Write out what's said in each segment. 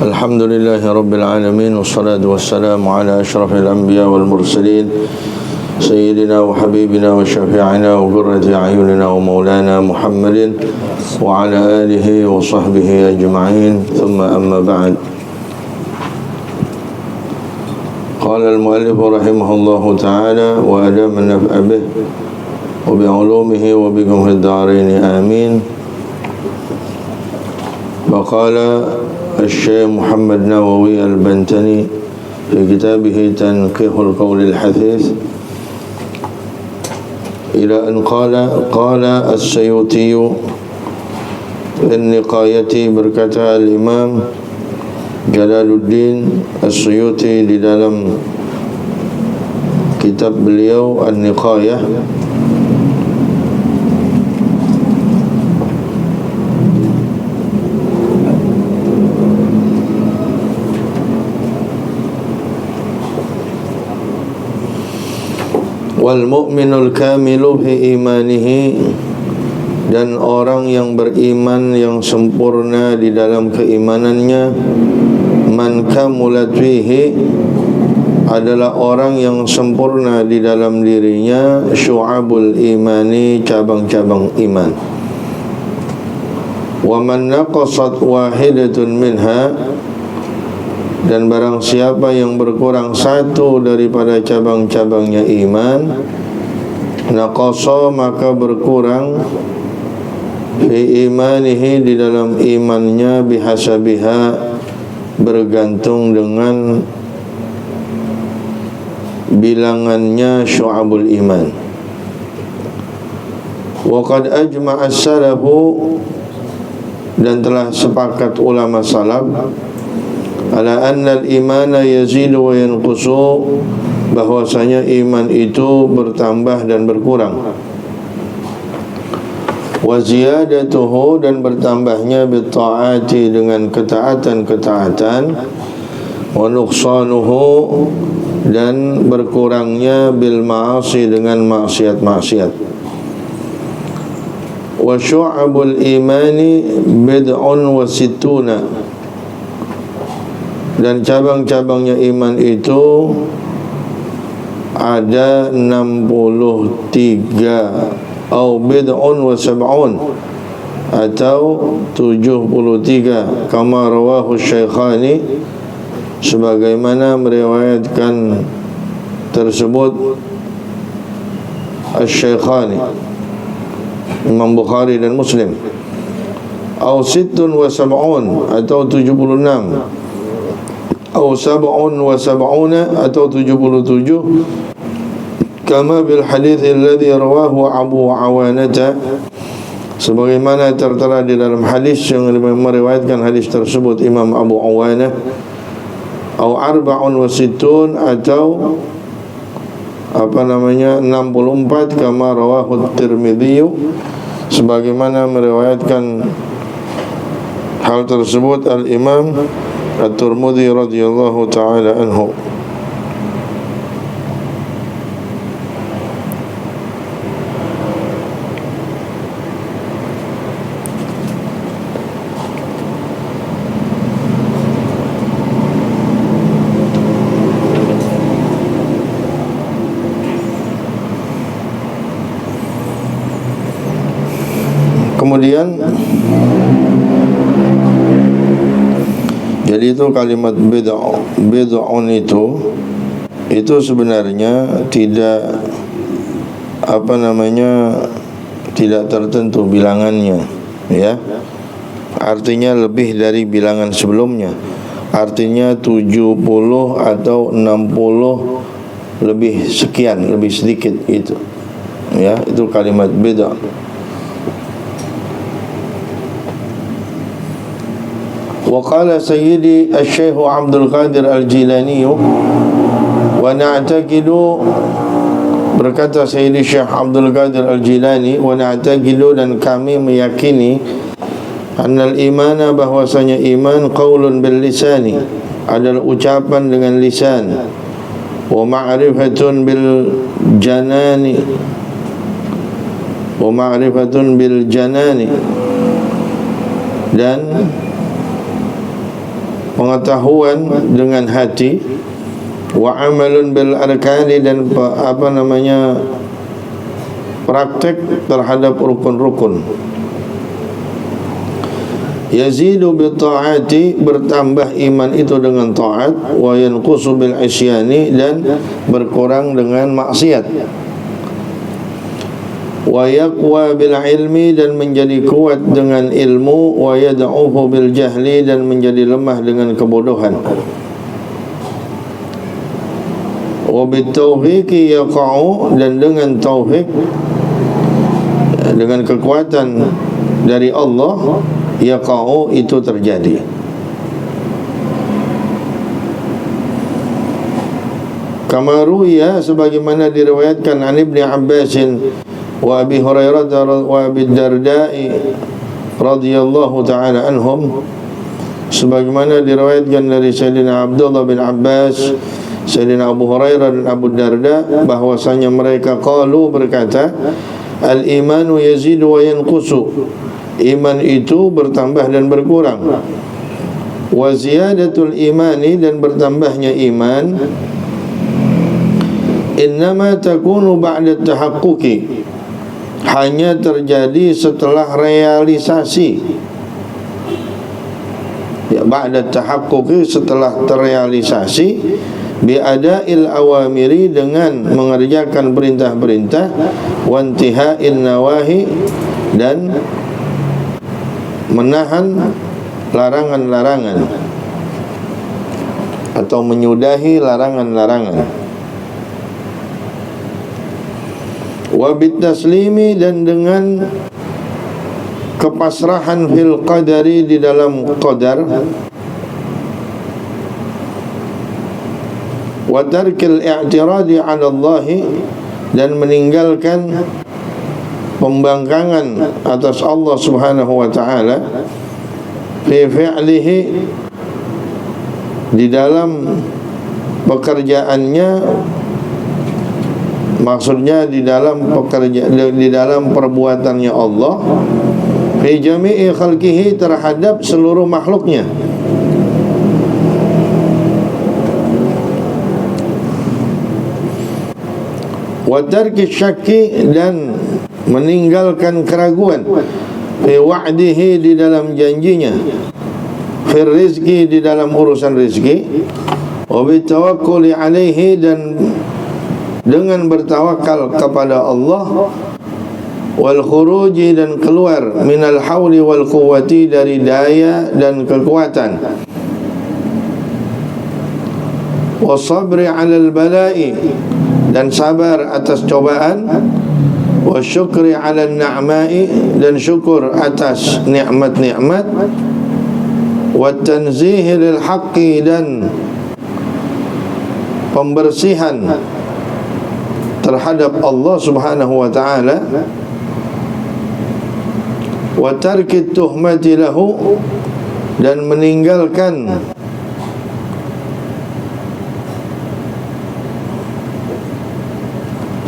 Alhamdulillahi Rabbil Alamin. Wassalatu wassalamu ala ashrafil anbiya wal mursalin Sayyidina wa habibina wa syafi'ina wa qurrati a'yunina wa maulana Muhammadin wa ala alihi wa sahbihi ajma'in. Thumma amma ba'd. Qala al-muallif rahimahullahu ta'ala wa adama naf'a bih wa bi'ulumihi wa bikum fid darain amin. Wa qala الشيخ محمد نووي البنتني في كتابه تنقيح القول الحثيث إلى أن قال السيوطي في النقاية berkata الإمام جلال الدين السيوطي di dalam kitab beliau An-Niqayah wal mu'minul kamilu fi imanihi, dan orang yang beriman yang sempurna di dalam keimanannya, man kamulat fihi, adalah orang yang sempurna di dalam dirinya syu'abul imani, cabang-cabang iman. Wa man naqasat wahidatun minha, dan barang siapa yang berkurang satu daripada cabang-cabangnya iman, naqasa, maka berkurang fi imanihi, di dalam imannya, bihasabiha, bergantung dengan bilangannya syu'abul iman. Wa qad ajma'a as-salafu, dan telah sepakat ulama salaf, ala anna al-imana yazidu wa yanqusu, bahwasanya iman itu bertambah dan berkurang. Wa ziyadatuhu, dan bertambahnya bitta'ati, dengan ketaatan-ketaatan. Wa nuqsanuhu, dan berkurangnya bil ma'asi, dengan maksiat-maksiat. Wa syu'abul imani bid'un wa sittuna, dan cabang-cabangnya iman itu ada 63, atau bid'un wa sab'un, atau 73, kama rawahu Syekhani, sebagaimana meriwayatkan tersebut Asy-Syekhani, Imam Bukhari dan Muslim. Au sittun wa sab'un, atau 76, atau sab'un wa sab'una, atau 77, kama bil hadits alladhi rawahu Abu Awanata, sebagaimana tertera di dalam hadis yang meriwayatkan hadis tersebut Imam Abu Awanah. Au arba'un wa sittun, atau 64, kama rawahu Tirmidzi, sebagaimana meriwayatkan hal tersebut Al-Imam At-Tirmidzi radhiyallahu ta'ala anhu. Kemudian, jadi itu kalimat bid'un itu sebenarnya tidak tidak tertentu bilangannya, ya. Artinya lebih dari bilangan sebelumnya. Artinya 70 atau 60 lebih sekian, lebih sedikit itu. Ya, itu kalimat bid'ah. Wa qala sayyidi asy-syekh Abdul Qadir Al-Jilani, wa na'taqidu, berkata sayyidi Syekh Abdul Qadir Al-Jilani, wa na'taqidu, dan kami meyakini, annal imana, bahwasanya iman, qaulun bil lisani, adalah ucapan dengan lisan, wa ma'rifatun bil janani, wa ma'rifatun bil janani, dan pengetahuan dengan hati, wa amalun bil arkani, dan praktek terhadap rukun-rukun. Yazidu bi ta'ati, bertambah iman itu dengan taat, wa yanqusu bil isyani, dan berkurang dengan maksiat. Wa yaqwa bil ilmi, dan menjadi kuat dengan ilmu, wa yad'uhu bil jahli, dan menjadi lemah dengan kebodohan. Wa bit taufiqi yaqa'u, dan dengan taufik, dengan kekuatan dari Allah, yaqa'u, itu terjadi. Kama ruya, sebagaimana diriwayatkan an Ibnu Abbas wa Abi Hurairah wa Abi Darda'i radhiyallahu ta'ala anhum, sebagaimana diriwayatkan dari Sayyidina Abdullah bin Abbas, Sayyidina Abu Hurairah dan Abu Darda, bahwasanya mereka qalu, berkata, al-imanu yazidu wa yanqusu, iman itu bertambah dan berkurang. Wa ziyadatul imani, dan bertambahnya iman, innama takunu ba'da tahaqquqi, hanya terjadi setelah realisasi. Ya, ba'da tahaqquqi, setelah terrealisasi, bi'ada'il awamiri, dengan mengerjakan perintah-perintah, wantiha'in nawahi, dan menahan larangan-larangan atau menyudahi larangan-larangan. Wa bitaslimi, dan dengan kepasrahan fil qadari, di dalam qadar. Wa tarkil i'tiradi 'ala Allah, dan meninggalkan pembangkangan atas Allah Subhanahu wa ta'ala, fi fi'lihi, di dalam pekerjaannya, maksudnya di dalam perbuatannya Allah, fi jami'i khalqihi, terhadap seluruh makhluknya. Wa tarki syakki, dan meninggalkan keraguan, fi wa'dihi, di dalam janjinya, fi rizki, di dalam urusan rizki, wa bitawakkuli alaihi, dan dengan bertawakal kepada Allah, wal khuruji, dan keluar, minal hauli wal quwwati, dari daya dan kekuatan, wa sabri 'alal bala'i, dan sabar atas cobaan, wa syukri 'alan na'ma'i, dan syukur atas nikmat-nikmat, wa tanzihi lil haqqi, dan pembersihan terhadap Allah Subhanahu wa ta'ala, wa tarki tuhmati lahu, dan meninggalkan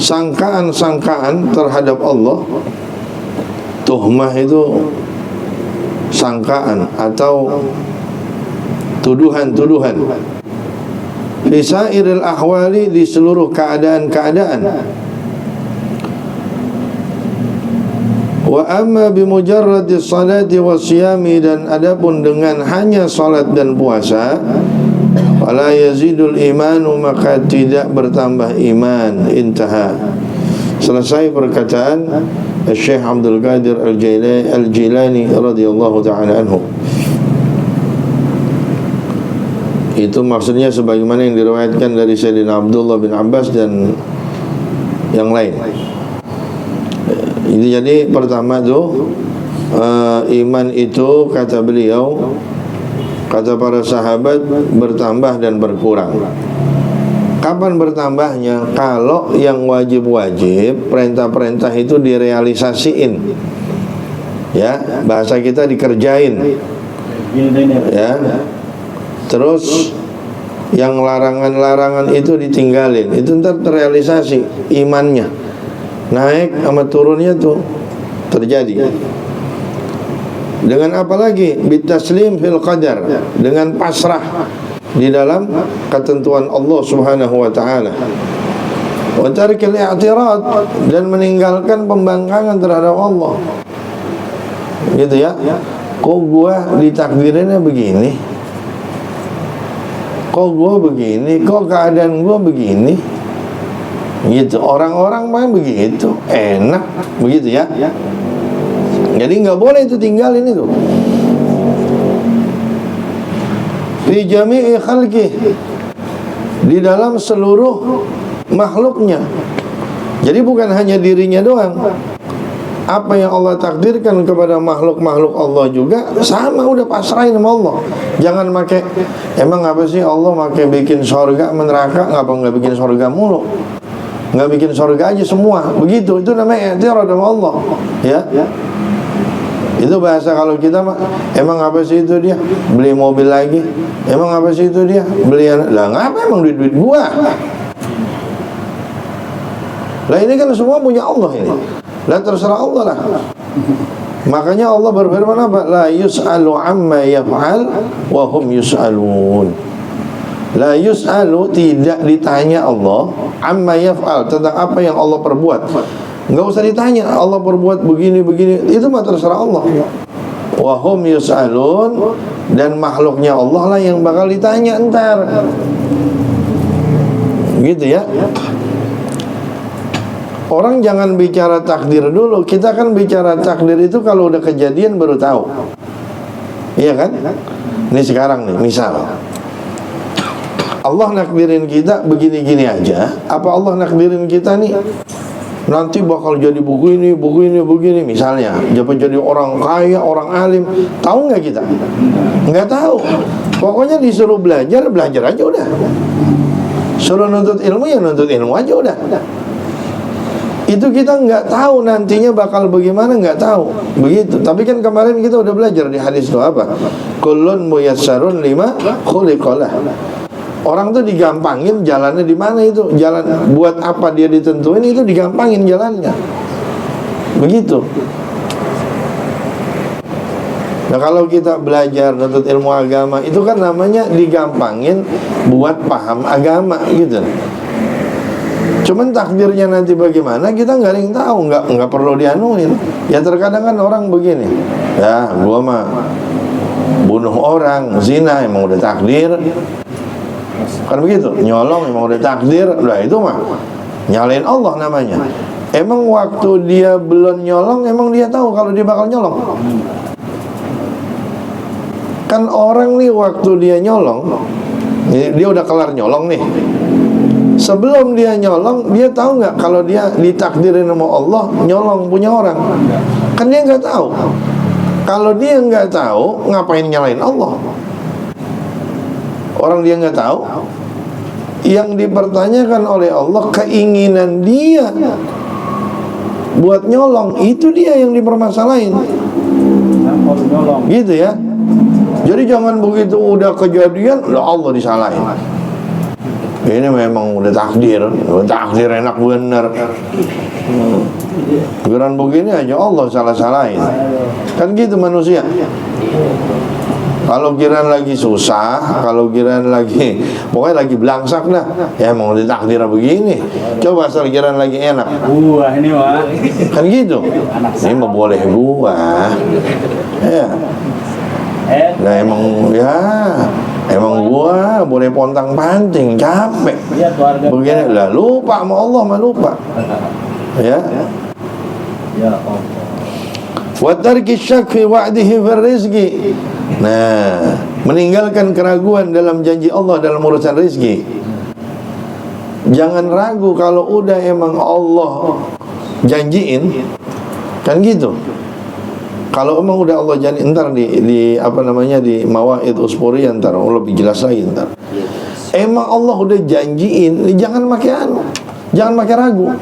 sangkaan-sangkaan terhadap Allah. Tuhmah itu sangkaan atau tuduhan-tuduhan. Fi sairil ahwali, di seluruh keadaan-keadaan. Wa amma bimujarradi salati wasyami, dan adapun dengan hanya salat dan puasa, fala yazidul imanu, maka tidak bertambah iman. Intaha. Selesai perkataan Syekh Abdul Qadir Al-Jilani radhiyallahu ta'ala anhu. Itu maksudnya sebagaimana yang diriwayatkan dari Sayyidina Abdullah bin Abbas dan yang lain. Jadi pertama tu, iman itu, kata beliau, kata para sahabat, bertambah dan berkurang. Kapan bertambahnya? Kalau yang wajib-wajib, perintah-perintah itu direalisasiin, ya, bahasa kita dikerjain, ya. Terus yang larangan-larangan itu ditinggalin, itu ntar terrealisasi imannya, naik sama turunnya tuh terjadi. Dengan apa lagi? Bitaslim fil qadar, dengan pasrah di dalam ketentuan Allah Subhanahu wa taala. Wa tarkil i'tirad, dan meninggalkan pembangkangan terhadap Allah. Gitu ya. Kok gua ditakdirinnya begini? Kok gua begini? Kok keadaan gua begini? Gitu. Orang-orang mah begitu, enak, begitu ya. Jadi nggak boleh itu tinggalin itu. Fi jami'i khalqih, di dalam seluruh makhluknya. Jadi bukan hanya dirinya doang. Apa yang Allah takdirkan kepada makhluk-makhluk Allah juga sama, udah pasrahin sama Allah. Jangan pakai, emang apa sih Allah pakai bikin surga neraka, ngapa nggak bikin surga mulu? Nggak bikin surga aja semua, begitu. Itu namanya i'tirad sama Allah, ya. Itu bahasa kalau kita mah, emang apa sih itu dia beli mobil lagi? Emang apa sih itu dia beli anak? Lah ngapa emang duit-duit gua? Lah ini kan semua punya Allah ini. Lah terserah Allah lah. Makanya Allah berfirman apa? La yus'alu amma yaf'al wa hum yus'alun. La yus'alu, tidak ditanya Allah amma yaf'al, tentang apa yang Allah perbuat. Enggak usah ditanya Allah perbuat begini-begini, itu mah terserah Allah. Wa hum yus'alun, dan makhluknya Allah lah yang bakal ditanya entar. Gitu ya. Orang jangan bicara takdir dulu. Kita kan bicara takdir itu kalau udah kejadian baru tahu. Iya kan? Ini sekarang nih, misal Allah nakdirin kita begini-gini aja. Apa Allah nakdirin kita nih nanti bakal jadi begini, misalnya dapat jadi orang kaya, orang alim? Tahu nggak kita? Nggak tahu. Pokoknya disuruh belajar aja udah. Suruh nuntut ilmu, ya nuntut ilmu aja udah. Itu kita nggak tahu nantinya bakal bagaimana, nggak tahu. Begitu. Tapi kan kemarin kita udah belajar di hadis itu apa? Kullun muyassarun lima khuliqalah. Orang tuh digampangin jalannya di mana itu? Jalan buat apa dia ditentuin, itu digampangin jalannya. Begitu. Nah kalau kita belajar nuntut ilmu agama, itu kan namanya digampangin buat paham agama gitu. Cuman takdirnya nanti bagaimana kita nggak ada yang tahu, nggak perlu dianuin. Ya terkadang kan orang begini, ya gua mah bunuh orang, zina emang udah takdir, kan begitu. Nyolong emang udah takdir, udah itu mah nyalain Allah namanya. Emang waktu dia belum nyolong, emang dia tahu kalau dia bakal nyolong? Kan orang nih waktu dia nyolong, dia udah kelar nyolong nih. Sebelum dia nyolong, dia tahu nggak kalau dia ditakdirin sama Allah nyolong punya orang? Kan dia nggak tahu. Kalau dia nggak tahu, ngapain nyalain Allah? Orang dia nggak tahu. Yang dipertanyakan oleh Allah keinginan dia buat nyolong, itu dia yang dipermasalahin. Gitu ya. Jadi jangan begitu udah kejadian, udah Allah disalahin. Ini memang udah takdir enak bener. Giliran begini aja Allah salah-salahin. Kan gitu manusia. Kalau kirain lagi susah, kalau kirain lagi pokoknya lagi belangsak dah, ya emang udah takdir begini. Coba asal kirain lagi enak. Buah ini wah. Kan gitu. Ini mah boleh buah. Ya. Nah emang gua boleh pontang-panting, capek. Begini lah, lupa sama Allah mah lupa. Ya. Ya Allah. Wa tarki syak fi wa'dihi fir rizqi. Nah, meninggalkan keraguan dalam janji Allah dalam urusan rezeki. Jangan ragu kalau udah emang Allah janjiin, kan gitu. Kalau emang udah Allah janjiin, ntar di apa namanya di Mawaid Uspuri ntar lebih jelas lagi ntar. Emang Allah udah janjiin, jangan pakai ragu.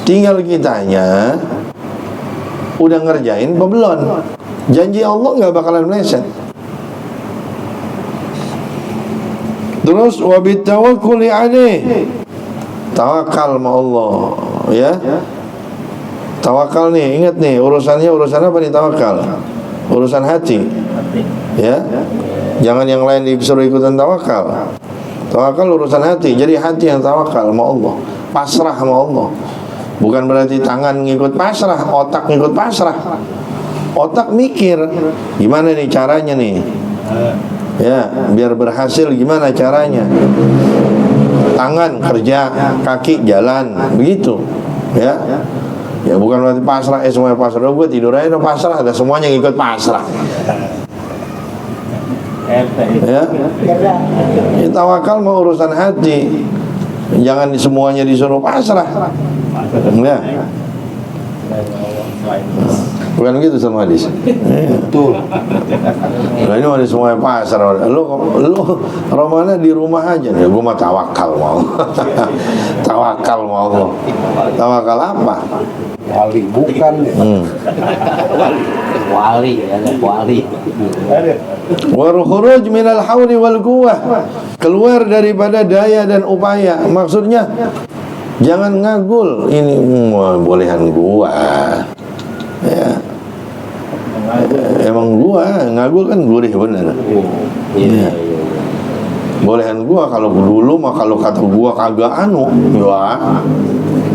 Tinggal kitanya udah ngerjain apa belum. Janji Allah nggak bakalan meleset. Terus wabit tawakkuli alaih, tawakal sama Allah, ya. Tawakal nih, ingat nih, urusan apa nih tawakal? Urusan hati. Ya. Jangan yang lain disuruh ikutan tawakal. Tawakal urusan hati. Jadi hati yang tawakal sama Allah, pasrah sama Allah. Bukan berarti tangan ngikut pasrah, otak ngikut pasrah. Otak mikir, gimana nih caranya nih? Ya, biar berhasil gimana caranya? Tangan kerja, kaki jalan, begitu. Ya. Ya bukan berarti pasrah, semuanya pasrah. Gue tidur aja udah pasrah, ada semuanya ngikut pasrah. Ya. Tawakal mau urusan hati. Jangan semuanya disuruh pasrah. Ya. Bukan gitu sama hadis. Betul. Nah ini ada semuanya pasrah. Lu Romana di rumah aja nih. Gue mah tawakal mau. Tawakal mau Allah. Tawakal apa? Wali bukan. Wali ya, wali. Wa khuruj minal hauli wal quwwah. Keluar daripada daya dan upaya. Maksudnya jangan ngagul. Ini bolehan gua. Ya. Emang gua ngagul kan gurih bener. Iya. Bolehan gua kalau dulu mah kalau kata gua kagak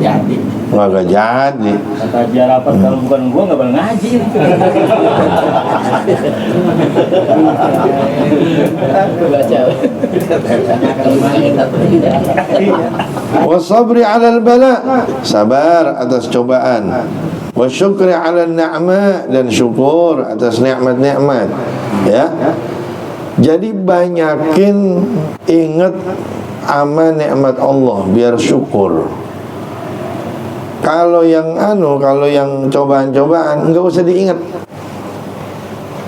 ya Jadi kagak jadi. kata dia rapat kalau bukan gua nggak boleh ngaji. Wasabri 'alal bala, sabar atas cobaan. Wasyukri 'alal ni'ma, dan syukur atas nikmat-nikmat. Ya. Jadi banyakin ingat sama nikmat Allah biar syukur. Kalau yang cobaan-cobaan enggak usah diingat.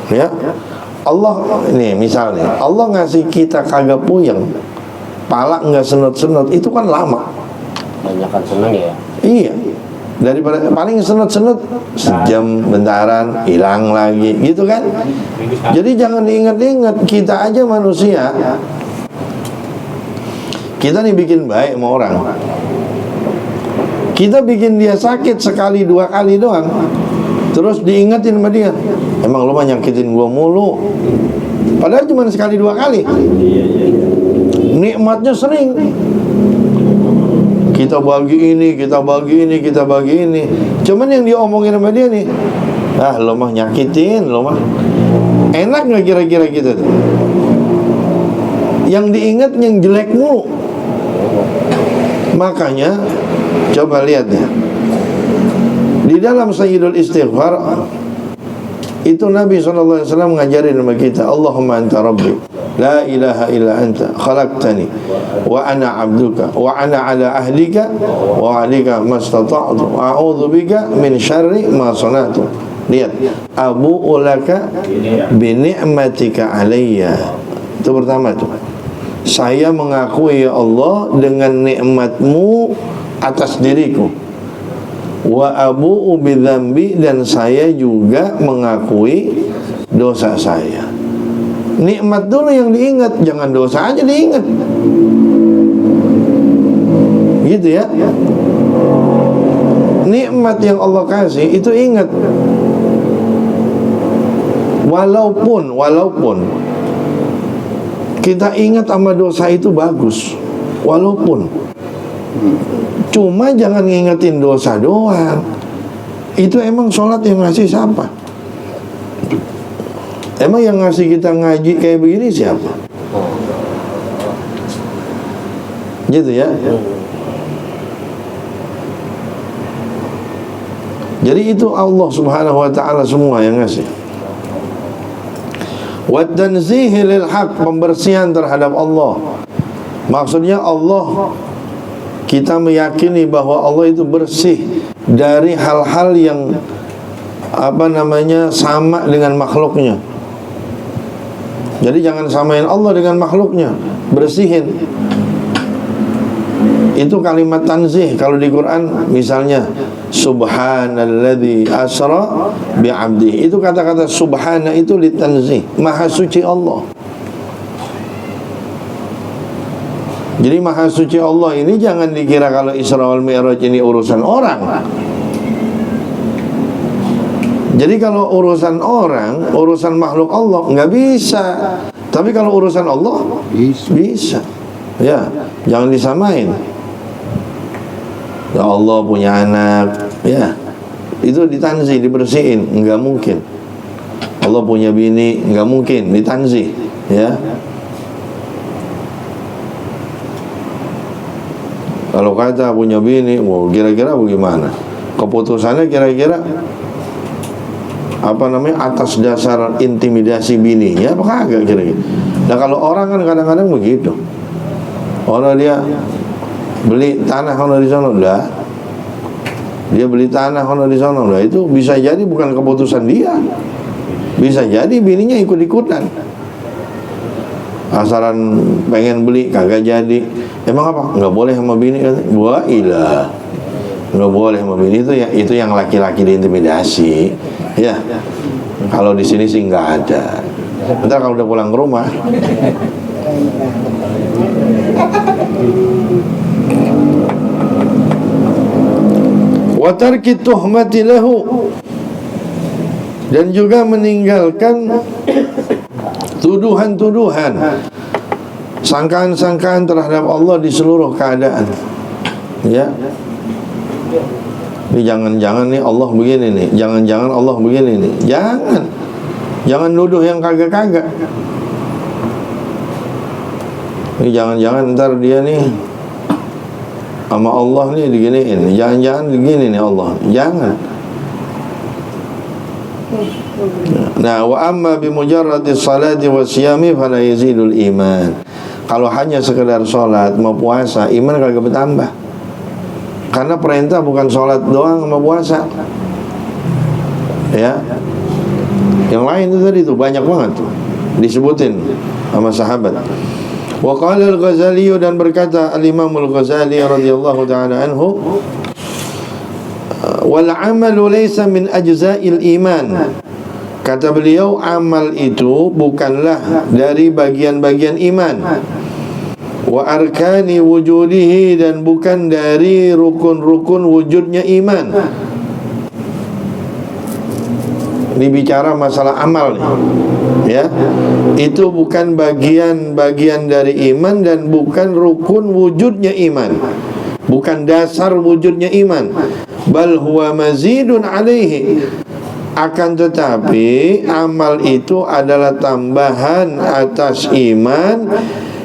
Ya. Allah ini misalnya, Allah ngasih kita kagak puyeng, pala enggak senut-senut, itu kan lama. Banyak kan senang ya. Iya. Daripada paling senut-senut sejam bentaran hilang lagi gitu kan. Jadi jangan diingat-ingat. Kita aja manusia, kita nih bikin baik sama orang, kita bikin dia sakit sekali dua kali doang, terus diingetin sama dia, emang lu mah nyakitin gua mulu, padahal cuma sekali dua kali. Nikmatnya sering. Kita bagi ini, kita bagi ini, kita bagi ini. Cuman yang diomongin sama dia nih, lo mah nyakitin, lo mah. Enak gak kira-kira gitu tuh? Yang diingat yang jelek mulu. Makanya coba lihat ya, di dalam Sayyidul Istighfar itu Nabi SAW ngajarin sama kita, Allahumma anta rabbi, la ilaha illa anta, khalaqtani wa ana abduka wa ana ala ahdika wa alika mastata'tu wa a'udzu bika min syarri ma sana'tu. Lihat, abu'u laka bi ni'matika alayya. Itu pertama tuh. Saya mengakui ya Allah dengan nikmatmu atas diriku. Wa abu'u bi dzambi, dan saya juga mengakui dosa saya. Nikmat dulu yang diingat, jangan dosa aja diingat. Gitu ya. Nikmat yang Allah kasih itu ingat. Walaupun kita ingat sama dosa itu bagus. Walaupun cuma jangan ngingetin dosa doang. Itu emang sholat yang ngasih siapa? Emang yang ngasih kita ngaji kayak begini siapa? Gitu ya. Jadi itu Allah Subhanahu wa ta'ala semua yang ngasih. Wa tanzihi lil haq, pembersihan terhadap Allah. Maksudnya Allah, kita meyakini bahwa Allah itu bersih dari hal-hal yang sama dengan makhluknya. Jadi jangan samain Allah dengan makhluknya, bersihin. Itu kalimat tanzih. Kalau di Quran misalnya subhanalladzi asra bi'abdihi, itu kata-kata subhana itu litanzih, maha suci Allah. Jadi maha suci Allah ini jangan dikira kalau Isra wal Mi'raj ini urusan orang. Jadi kalau urusan orang, urusan makhluk Allah nggak bisa. Tapi kalau urusan Allah bisa. Ya, jangan disamain. Ya Allah punya anak, ya itu ditanzih, dibersihin, nggak mungkin. Allah punya bini, nggak mungkin, ditanzih, ya. Kalau kata punya bini, wow, kira-kira bagaimana? Keputusannya kira-kira apa namanya, atas dasar intimidasi bininya apa kagak kira-kira? Nah kalau orang kan kadang-kadang begitu. Orang dia beli tanah ono di sana, udah. Dia beli tanah ono di sana, udah. Itu bisa jadi bukan keputusan dia. Bisa jadi bininya ikut-ikutan. Asaran pengen beli kagak jadi. Emang apa? Enggak boleh sama bini kan? Wah, ilah. Enggak boleh sama bini itu yang laki-laki diintimidasi. Ya. Kalau di sini sih enggak ada. Ntar kalau udah pulang ke rumah, wa tarki tuhmati lahu, dan juga meninggalkan tuduhan-tuduhan, sangkaan-sangkaan terhadap Allah di seluruh keadaan. Ya. Ini jangan-jangan nih Allah begini nih, jangan-jangan Allah begini nih. Jangan nuduh yang kagak-kagak. Ini jangan-jangan ntar dia nih sama Allah nih diginiin. Jangan-jangan begini nih Allah. Jangan. Nah, wa amma bi mujarradi salati wa siyami fala yazidul iman. Kalau hanya sekedar salat mau puasa, iman kagak bertambah. Karena perintah bukan salat doang sama puasa. Ya. Yang lain itu tadi tuh banyak banget tuh disebutin sama sahabat. Wa qala al-Ghazali, dan berkata al-Imam al-Ghazali radhiyallahu ta'ala anhu, wal amalu laysa min ajza'il iman. Kata beliau, amal itu bukanlah dari bagian-bagian iman. Wa arkani wujudihi, dan bukan dari rukun-rukun wujudnya iman. Ini bicara masalah amal nih, ya. Itu bukan bagian-bagian dari iman dan bukan rukun wujudnya iman, bukan dasar wujudnya iman. Bal huwa mazidun alaihi. Akan tetapi amal itu adalah tambahan atas iman.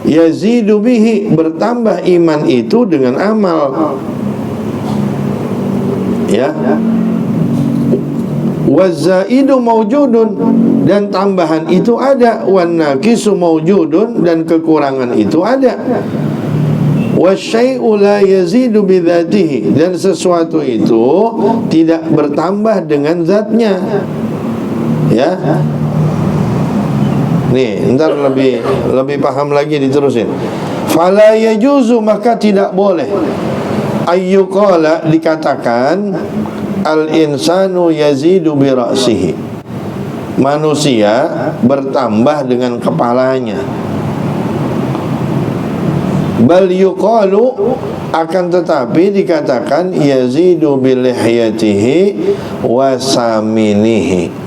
Yazidu bihi, bertambah iman itu dengan amal. Ya. Wazaidu mawjudun, dan tambahan itu ada. Wan naqisu mawjudun, dan kekurangan itu ada. Wasyai'u la yazidu bidzatihi, dan sesuatu itu tidak bertambah dengan zatnya. Ya. Nih, ntar lebih paham lagi, diterusin. Fala yajuzu, maka tidak boleh ayyuqala, dikatakan al-insanu yazidu bi ra'sihi, manusia bertambah dengan kepalanya. Bal yuqalu, akan tetapi dikatakan yazidu bi lihyatihi wa saminihi.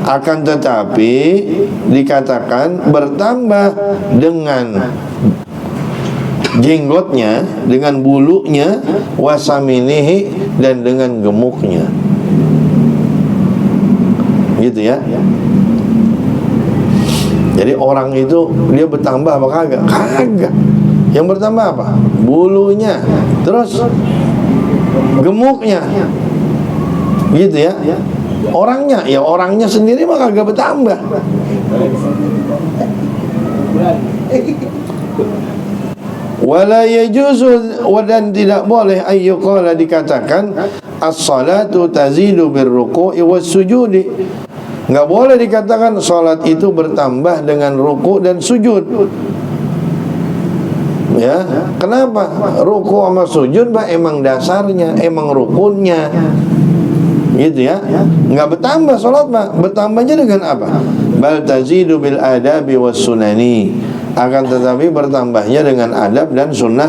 Akan tetapi dikatakan bertambah dengan jenggotnya, dengan bulunya, wasaminihi, dan dengan gemuknya. Gitu ya. Jadi orang itu dia bertambah apa kagak? Kagak. Yang bertambah apa? Bulunya, terus gemuknya. Gitu ya. Orangnya sendiri mah kagak bertambah. Wala yajuzu, dan tidak boleh ayyuqala, dikatakan as-salatu tazidu birruku'i was-sujudi. Enggak boleh dikatakan salat itu bertambah dengan ruku' dan sujud. Ya, kenapa? Ruku' sama sujud bah emang dasarnya, emang rukunnya. Gitu ya. Enggak bertambah salat mah, bertambahnya dengan apa? Bal tazidu bil adabi was sunani. Akan tetapi bertambahnya dengan adab dan sunnah.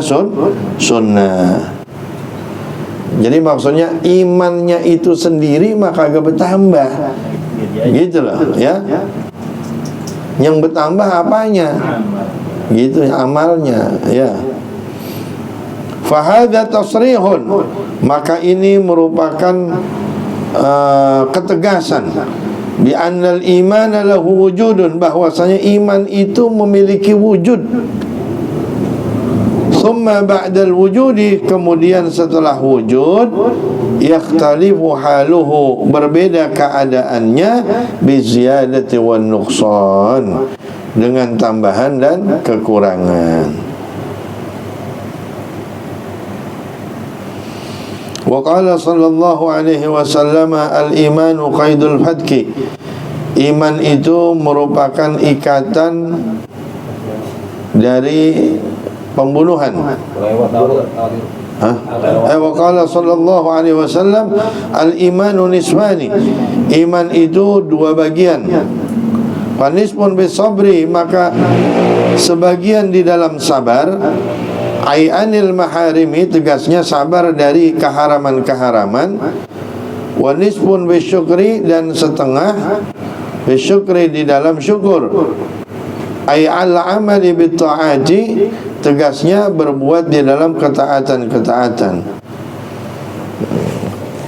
Jadi maksudnya imannya itu sendiri maka agak bertambah. Gitu loh ya. Yang bertambah apanya? Gitu amalnya ya. Fahadha tasrihun, maka ini merupakan ketegasan bi annal iman lahu wujudun, bahwasanya iman itu memiliki wujud. Thumma ba'dal wujudi, kemudian setelah wujud, yakhtalifu haluhu, berbeda keadaannya, bi ziyadati wan nuqsan, dengan tambahan dan kekurangan. Wa qala sallallahu alaihi wasallam al-imanu qaidul fatki, iman itu merupakan ikatan dari pembunuhan. Wa qala sallallahu alaihi wasallam al-imanu nisfani, iman itu dua bagian. Fanisbun bisabri, maka sebagian di dalam sabar, ai anil maharimi, tegasnya sabar dari keharaman-keharaman. Wa nisbun bisyukri, dan setengah bisyukri di dalam syukur. Ai al amali bit taati, tegasnya berbuat di dalam ketaatan-ketaatan.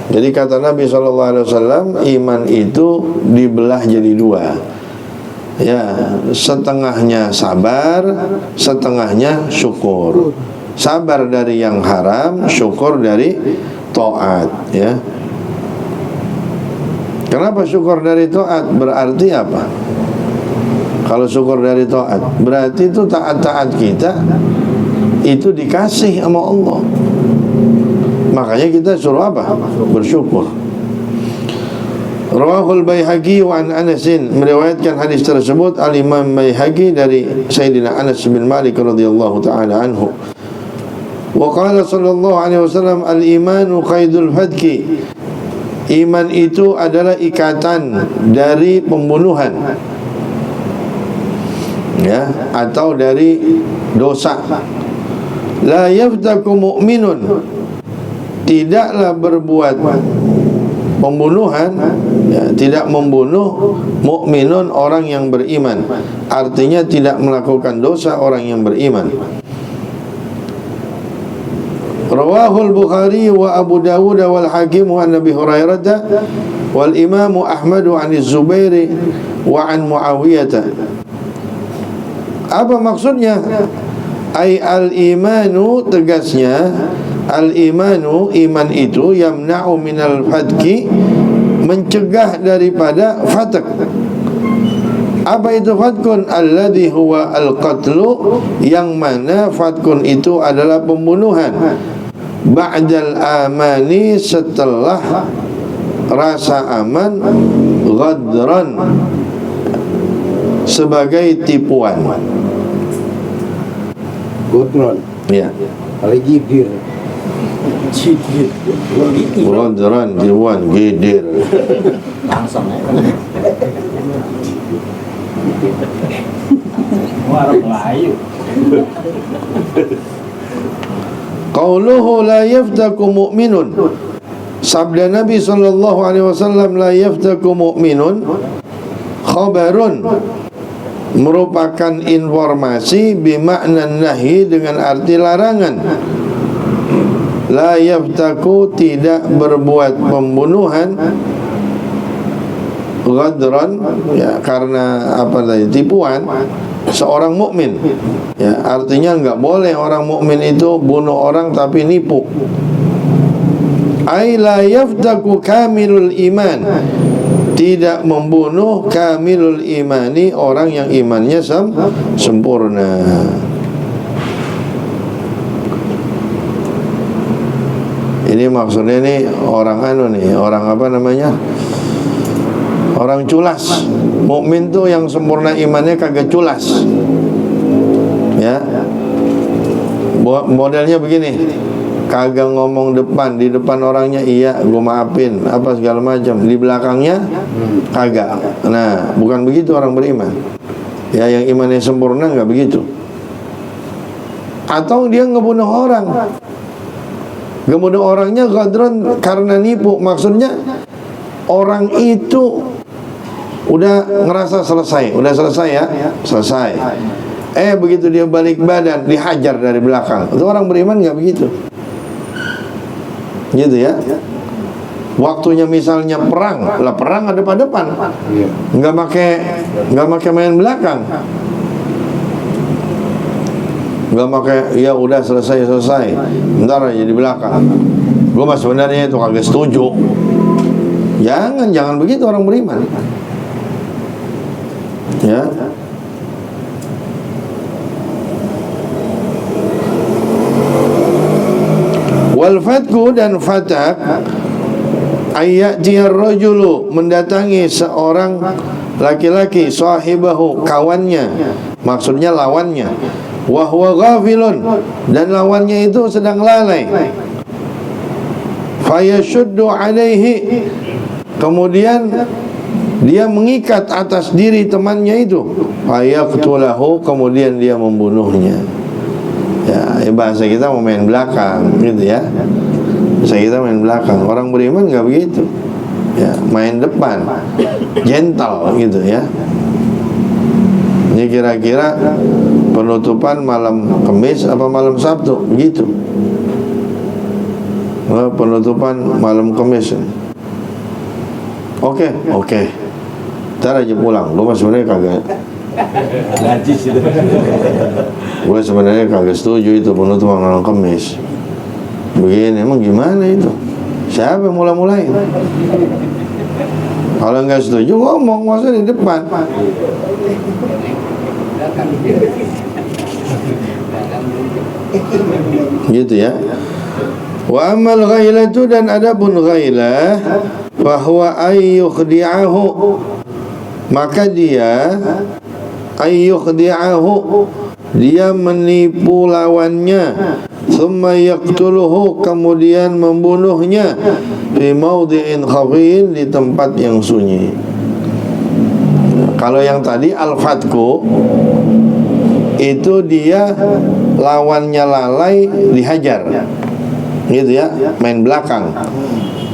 Jadi kata Nabi SAW, iman itu dibelah jadi dua. Ya, setengahnya sabar, setengahnya syukur. Sabar dari yang haram, syukur dari taat, ya. Kenapa syukur dari taat? Berarti apa? Kalau syukur dari taat, berarti itu taat-taat kita itu dikasih sama Allah. Makanya kita suruh apa? Bersyukur. Rawahul Baihaqi wa an Anasin, meriwayatkan hadis tersebut Al-Imam Baihaqi dari Sayyidina Anas bin Malik radhiyallahu ta'ala anhu. Wa qala sallallahu alaihi wasallam al-imanu qaidul fatki, iman itu adalah ikatan dari pembunuhan, ya, atau dari dosa. La yaftaku mu'minun, tidaklah berbuat pembunuhan, ya, tidak membunuh mukminun, orang yang beriman. Artinya tidak melakukan dosa orang yang beriman. Rawahul Bukhari wa Abu Dawud wal Hakim wa Nabi Hurairah wal Imam Ahmad an Az-Zubair wa an Muawiyah. Apa maksudnya? Ai al-imanu, tegasnya al-imanu, iman itu, yamna'u minal fatki, mencegah daripada fatak. Apa itu fatkun? Alladhi huwa al-qatlu, yang mana fatkun itu adalah pembunuhan. Ba'dal amani, setelah rasa aman. Ghadran, sebagai tipuan. Godron, Ya, apalagi bir. Ghadran, tipuan, gidir. Langsung ya. Warung Melayu. Qauluhu la yaftaku mu'minun, sabda Nabi SAW, la yaftaku mu'minun, khabarun, merupakan informasi bimakna nahi, dengan arti larangan. La yaftaku, tidak berbuat pembunuhan. Ghadran, ya, karena apa tadi, tipuan seorang mukmin, ya, artinya enggak boleh orang mukmin itu bunuh orang tapi nipu. Ai la yaftaku kamilul iman, tidak membunuh kamilul imani, orang yang imannya sempurna. Ini maksudnya nih orang orang apa namanya? Orang culas. Mukmin tuh yang sempurna imannya kagak culas. Ya. Modelnya begini. Kagak ngomong di depan orangnya iya, gue maafin, apa segala macam. Di belakangnya kagak. Nah, bukan begitu orang beriman. Ya, yang imannya sempurna enggak begitu. Atau dia ngebunuh orang. Kemudian orangnya ghadron karena nipu. Maksudnya orang itu udah ngerasa selesai, ya, selesai. Begitu dia balik badan, dihajar dari belakang. Itu orang beriman nggak begitu, gitu ya. Waktunya misalnya perang, lah perang ada pada depan, nggak pakai main belakang, nggak pakai ya udah selesai, ntar aja di belakang. Gue mah sebenarnya itu kagak setuju. Jangan begitu orang beriman, ya. Wal fatku dan fatak ayyatiyar rajulu mendatangi seorang laki-laki sahibahu kawannya, maksudnya lawannya, wa huwa ghafilun dan lawannya itu sedang lalai, fayashuddu alaihi kemudian dia mengikat atas diri temannya itu, fayaqtulahu kemudian dia membunuhnya. Ya, bahasa kita mau main belakang gitu ya. Bahasa kita main belakang. Orang beriman nggak begitu. Ya, main depan, gentle gitu ya. Ini kira-kira penutupan malam Kamis apa malam Sabtu begitu. Penutupan malam Kamis. Oke. Ntar aja pulang. Gue sebenarnya kagak. Najis itu. Gue sebenarnya kagak setuju itu penutupan malam Kamis. Begini, emang gimana itu? Siapa yang mulai-mulai? Kalau nggak setuju ngomong, masa di depan. Gitu ya. Wa amal ghailatu dan adapun ghailah bahwa ayyukhdi'ahu maka dia ayyukhdi'ahu dia menipu lawannya, thumma yaqtuluhu kemudian membunuhnya fi maudhi'in khafin di tempat yang sunyi. Kalau yang tadi al-fatku itu dia lawannya lalai dihajar, gitu ya, main belakang.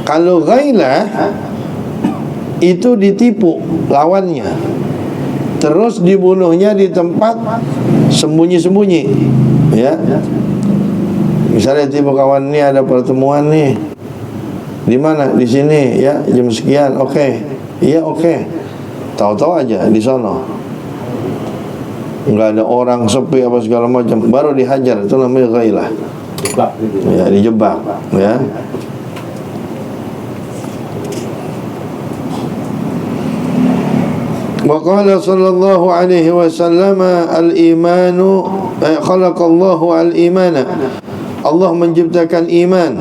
Kalau ghailah itu ditipu lawannya, terus dibunuhnya di tempat sembunyi-sembunyi, ya. Misalnya tipe kawan ini ada pertemuan nih, di mana? Di sini, ya, jam sekian. Oke. Iya, oke. Tahu-tahu aja di sono, nggak ada orang, sepi apa segala macam, baru dihajar. Itu namanya ghailah. Ya, dijebak, ya. Wa qala sallallahu alaihi wasallam al-imanu khalaqallahu al-imana. Allah menciptakan iman,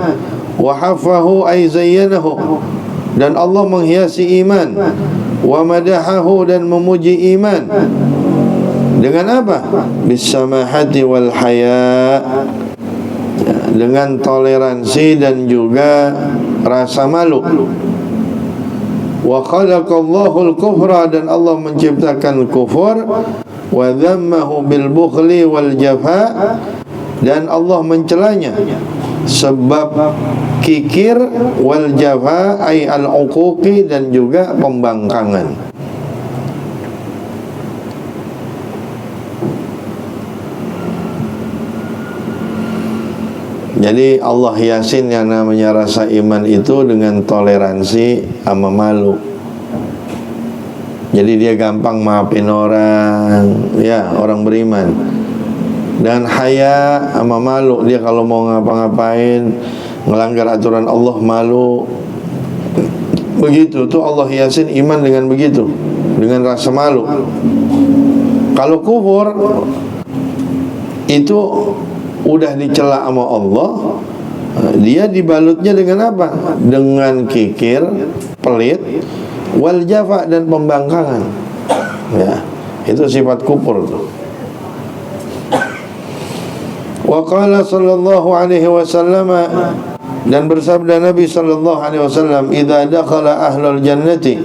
wa hafahu ay zayyanahu dan Allah menghiasi iman, wa madahahu dan memuji iman dengan apa? Bisamahati wal haya, dengan toleransi dan juga rasa malu. Wa khalaqallahu al-kufra dan Allah menciptakan kufur, wa dhammahu bil bukhli wal jafa dan Allah mencelanya sebab kikir, wal jafa ay al-uquqi dan juga pembangkangan. Jadi Allah hiasin yang namanya rasa iman itu dengan toleransi sama malu. Jadi dia gampang maafin orang, ya, orang beriman. Dan haya sama malu, dia kalau mau ngapa-ngapain ngelanggar aturan Allah malu. Begitu tuh Allah hiasin iman dengan begitu, dengan rasa malu. Kalau kufur itu udah dicela sama Allah, dia dibalutnya dengan apa? Dengan kikir, pelit, wal jafa dan pembangkangan. Ya, itu sifat kufur tuh. Wa qala sallallahu alaihi wasallam dan bersabda Nabi sallallahu alaihi wasallam, "Idza dakhala ahlul jannati"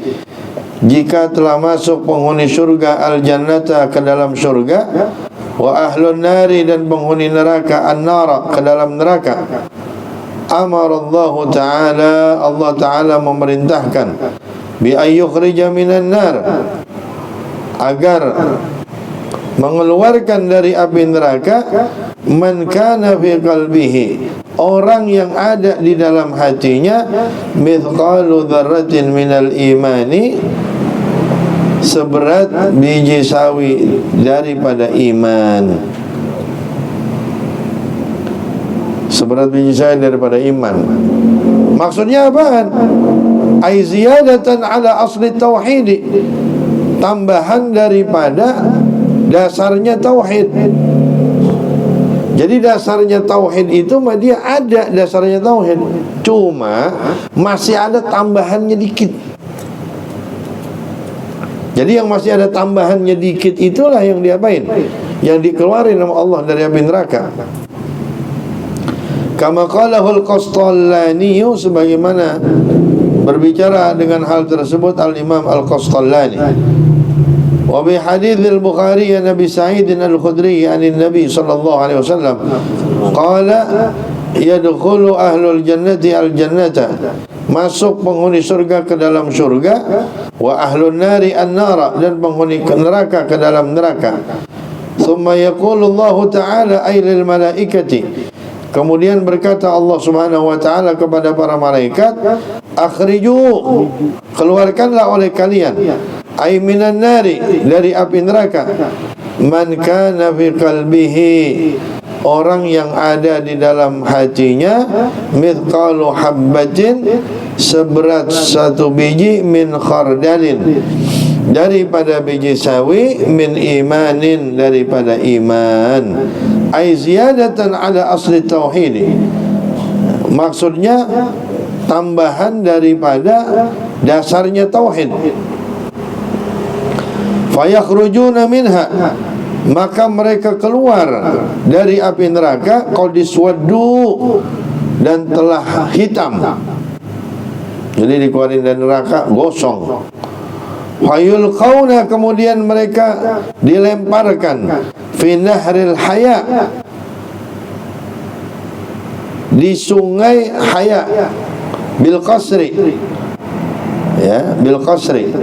jika telah masuk penghuni surga al-jannata ke dalam surga, wa ahlun nari dan penghuni neraka an-nara ke dalam neraka, Allah Ta'ala, Allah Ta'ala memerintahkan bi ayyukhrija minan nar, agar mengeluarkan dari api neraka man kana fi qalbihi, orang yang ada di dalam hatinya mithqalu dzarratin minal imani, seberat biji sawi daripada iman. Seberat biji sawi daripada iman. Maksudnya apaan? Ai ziyadatan ala asli tauhid, tambahan daripada dasarnya tauhid. Jadi dasarnya tauhid itu mah dia ada dasarnya tauhid, cuma masih ada tambahannya dikit. Jadi yang masih ada tambahannya dikit itulah yang diapain? Yang dikeluarin sama Allah dari api neraka. Kama qalahul Qastallani, sebagaimana berbicara dengan hal tersebut Al-Imam Al-Qastallani. Wa bi hadits al-Bukhari an Nabi Sa'id al-Khudri an Nabi sallallahu alaihi wasallam qala yadkhulu ahlul jannati al-jannata, masuk penghuni surga ke dalam surga, wa ahlun nari an-nara, dan penghuni neraka ke dalam neraka. Thumma yaqulu Allah Ta'ala ay lil malaikati, kemudian berkata Allah Subhanahu wa Ta'ala kepada para malaikat, akhriju, keluarkanlah oleh kalian, ay minan nari, dari api neraka, man kana fi qalbihi, orang yang ada di dalam hatinya mithqalu habbatin, seberat satu biji, min khardalin, daripada biji sawi, min imanin, daripada iman, ay ziyadatan ala asli tauhid, maksudnya tambahan daripada dasarnya tauhid. Fayakhrujuna minha, maka mereka keluar dari api neraka, qadiswaddu, dan telah hitam. Jadi dikeluarin dari neraka gosong. Fayulqauna, kemudian mereka dilemparkan fi nahril haya, di sungai haya, bil qasri, ya, bil qasri,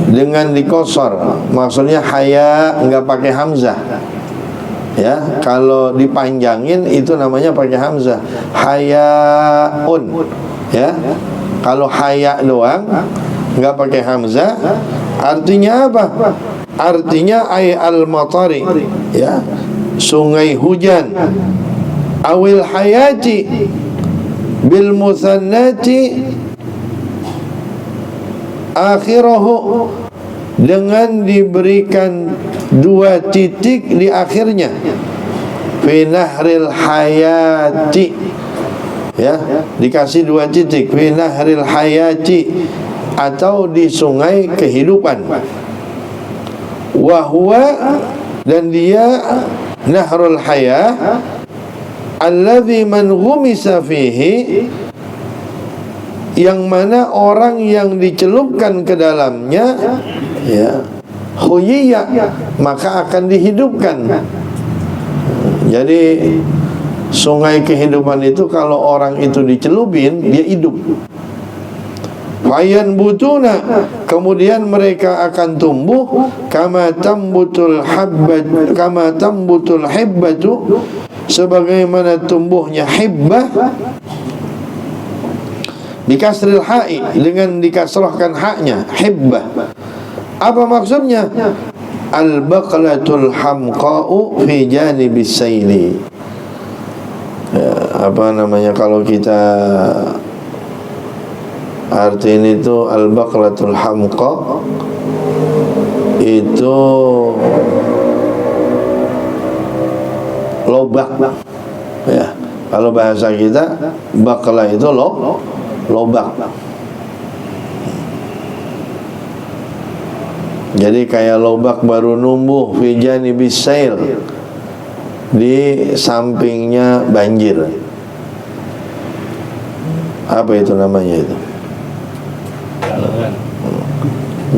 dengan dikosor, maksudnya haya enggak pakai hamzah. Ya, kalau dipanjangin itu namanya pakai hamzah, hayaun. Ya, kalau haya doang enggak pakai hamzah, artinya apa? Artinya ay al-matari, ya, sungai hujan. Awil hayati bil musannati akhirahu, dengan diberikan dua titik di akhirnya, fi nahril hayati, ya, dikasih dua titik, fi nahril hayati, atau di sungai kehidupan. Wa huwa, dan dia nahrul hayah, alladzi man ghumisa fihi, yang mana orang yang dicelupkan ke dalamnya, ya, khuyiya, maka akan dihidupkan. Jadi sungai kehidupan itu kalau orang itu dicelupin, dia hidup. Fayan butuna, kemudian mereka akan tumbuh, kama tambutul habbat, kama tambutul hibbatu, sebagaimana tumbuhnya hibbah, dikasril ha'i, dengan dikasrahkan haknya, hibbah. Apa maksudnya? Al-baqlatul hamqa'u fi janibis sayli, ya, apa namanya kalau kita artiin itu, al-baqlatul hamqa itu lobak, ya. Kalau bahasa kita, baqla itu lobak. Jadi kayak lobak baru numbuh fi janibis sail, di sampingnya banjir. Apa itu namanya itu?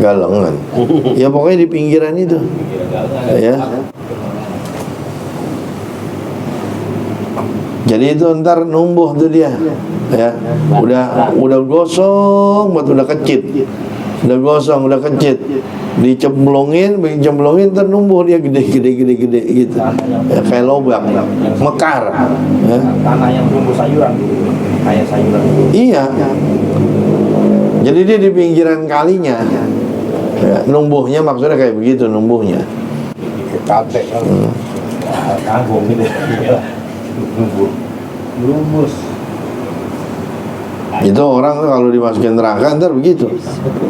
Galengan. Ya pokoknya di pinggiran itu. Ya. Jadi itu ntar numbuh tuh dia, ya. Udah gosong, udah kecit, udah gosong, udah kecit. Dicemplungin, ntar numbuh dia gede gitu. Ya, kayak lobak, mekar. Ya. Tanah yang tumbuh sayuran, kayak sayuran. Iya. Jadi dia di pinggiran kalinya. Ya, numbuhnya maksudnya kayak begitu numbuhnya. Katek kan. Kagum gitu. Numbuh. Lumus. Itu orang tuh kalau dimasukin neraka ntar begitu.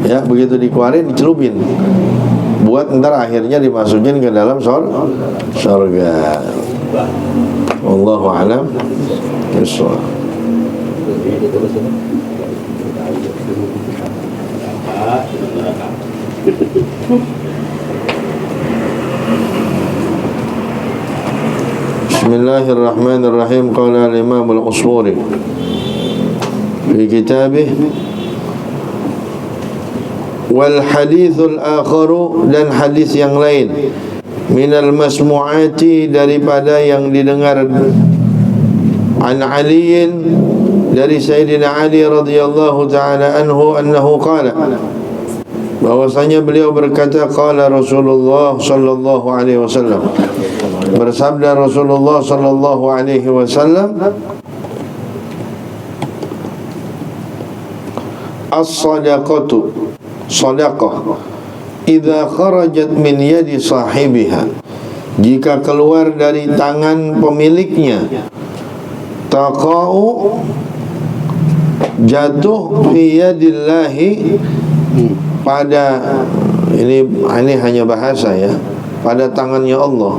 Ya, begitu dikeluarin dicelupin. Buat ntar akhirnya dimasukin ke dalam surga. Wallahu a'lam bishawab. Bismillahirrahmanirrahim. Qala al-Imam al-Usfuri fi kitabih wal hadithul akharu, dan hadis yang lain minal masmu'ati, daripada yang didengar, an Aliin, dari Sayyidina Ali radhiyallahu ta'ala anhu, annahu qala, bahwasanya beliau berkata, qala Rasulullah sallallahu alaihi wasallam, bersabda Rasulullah sallallahu alaihi wasallam, as-sadaqatu, sadaqah, idza kharajat min yadi sahibiha, jika keluar dari tangan pemiliknya, taqa'u, jatuh fi yadillahi, pada ini hanya bahasa ya, pada tangannya Allah.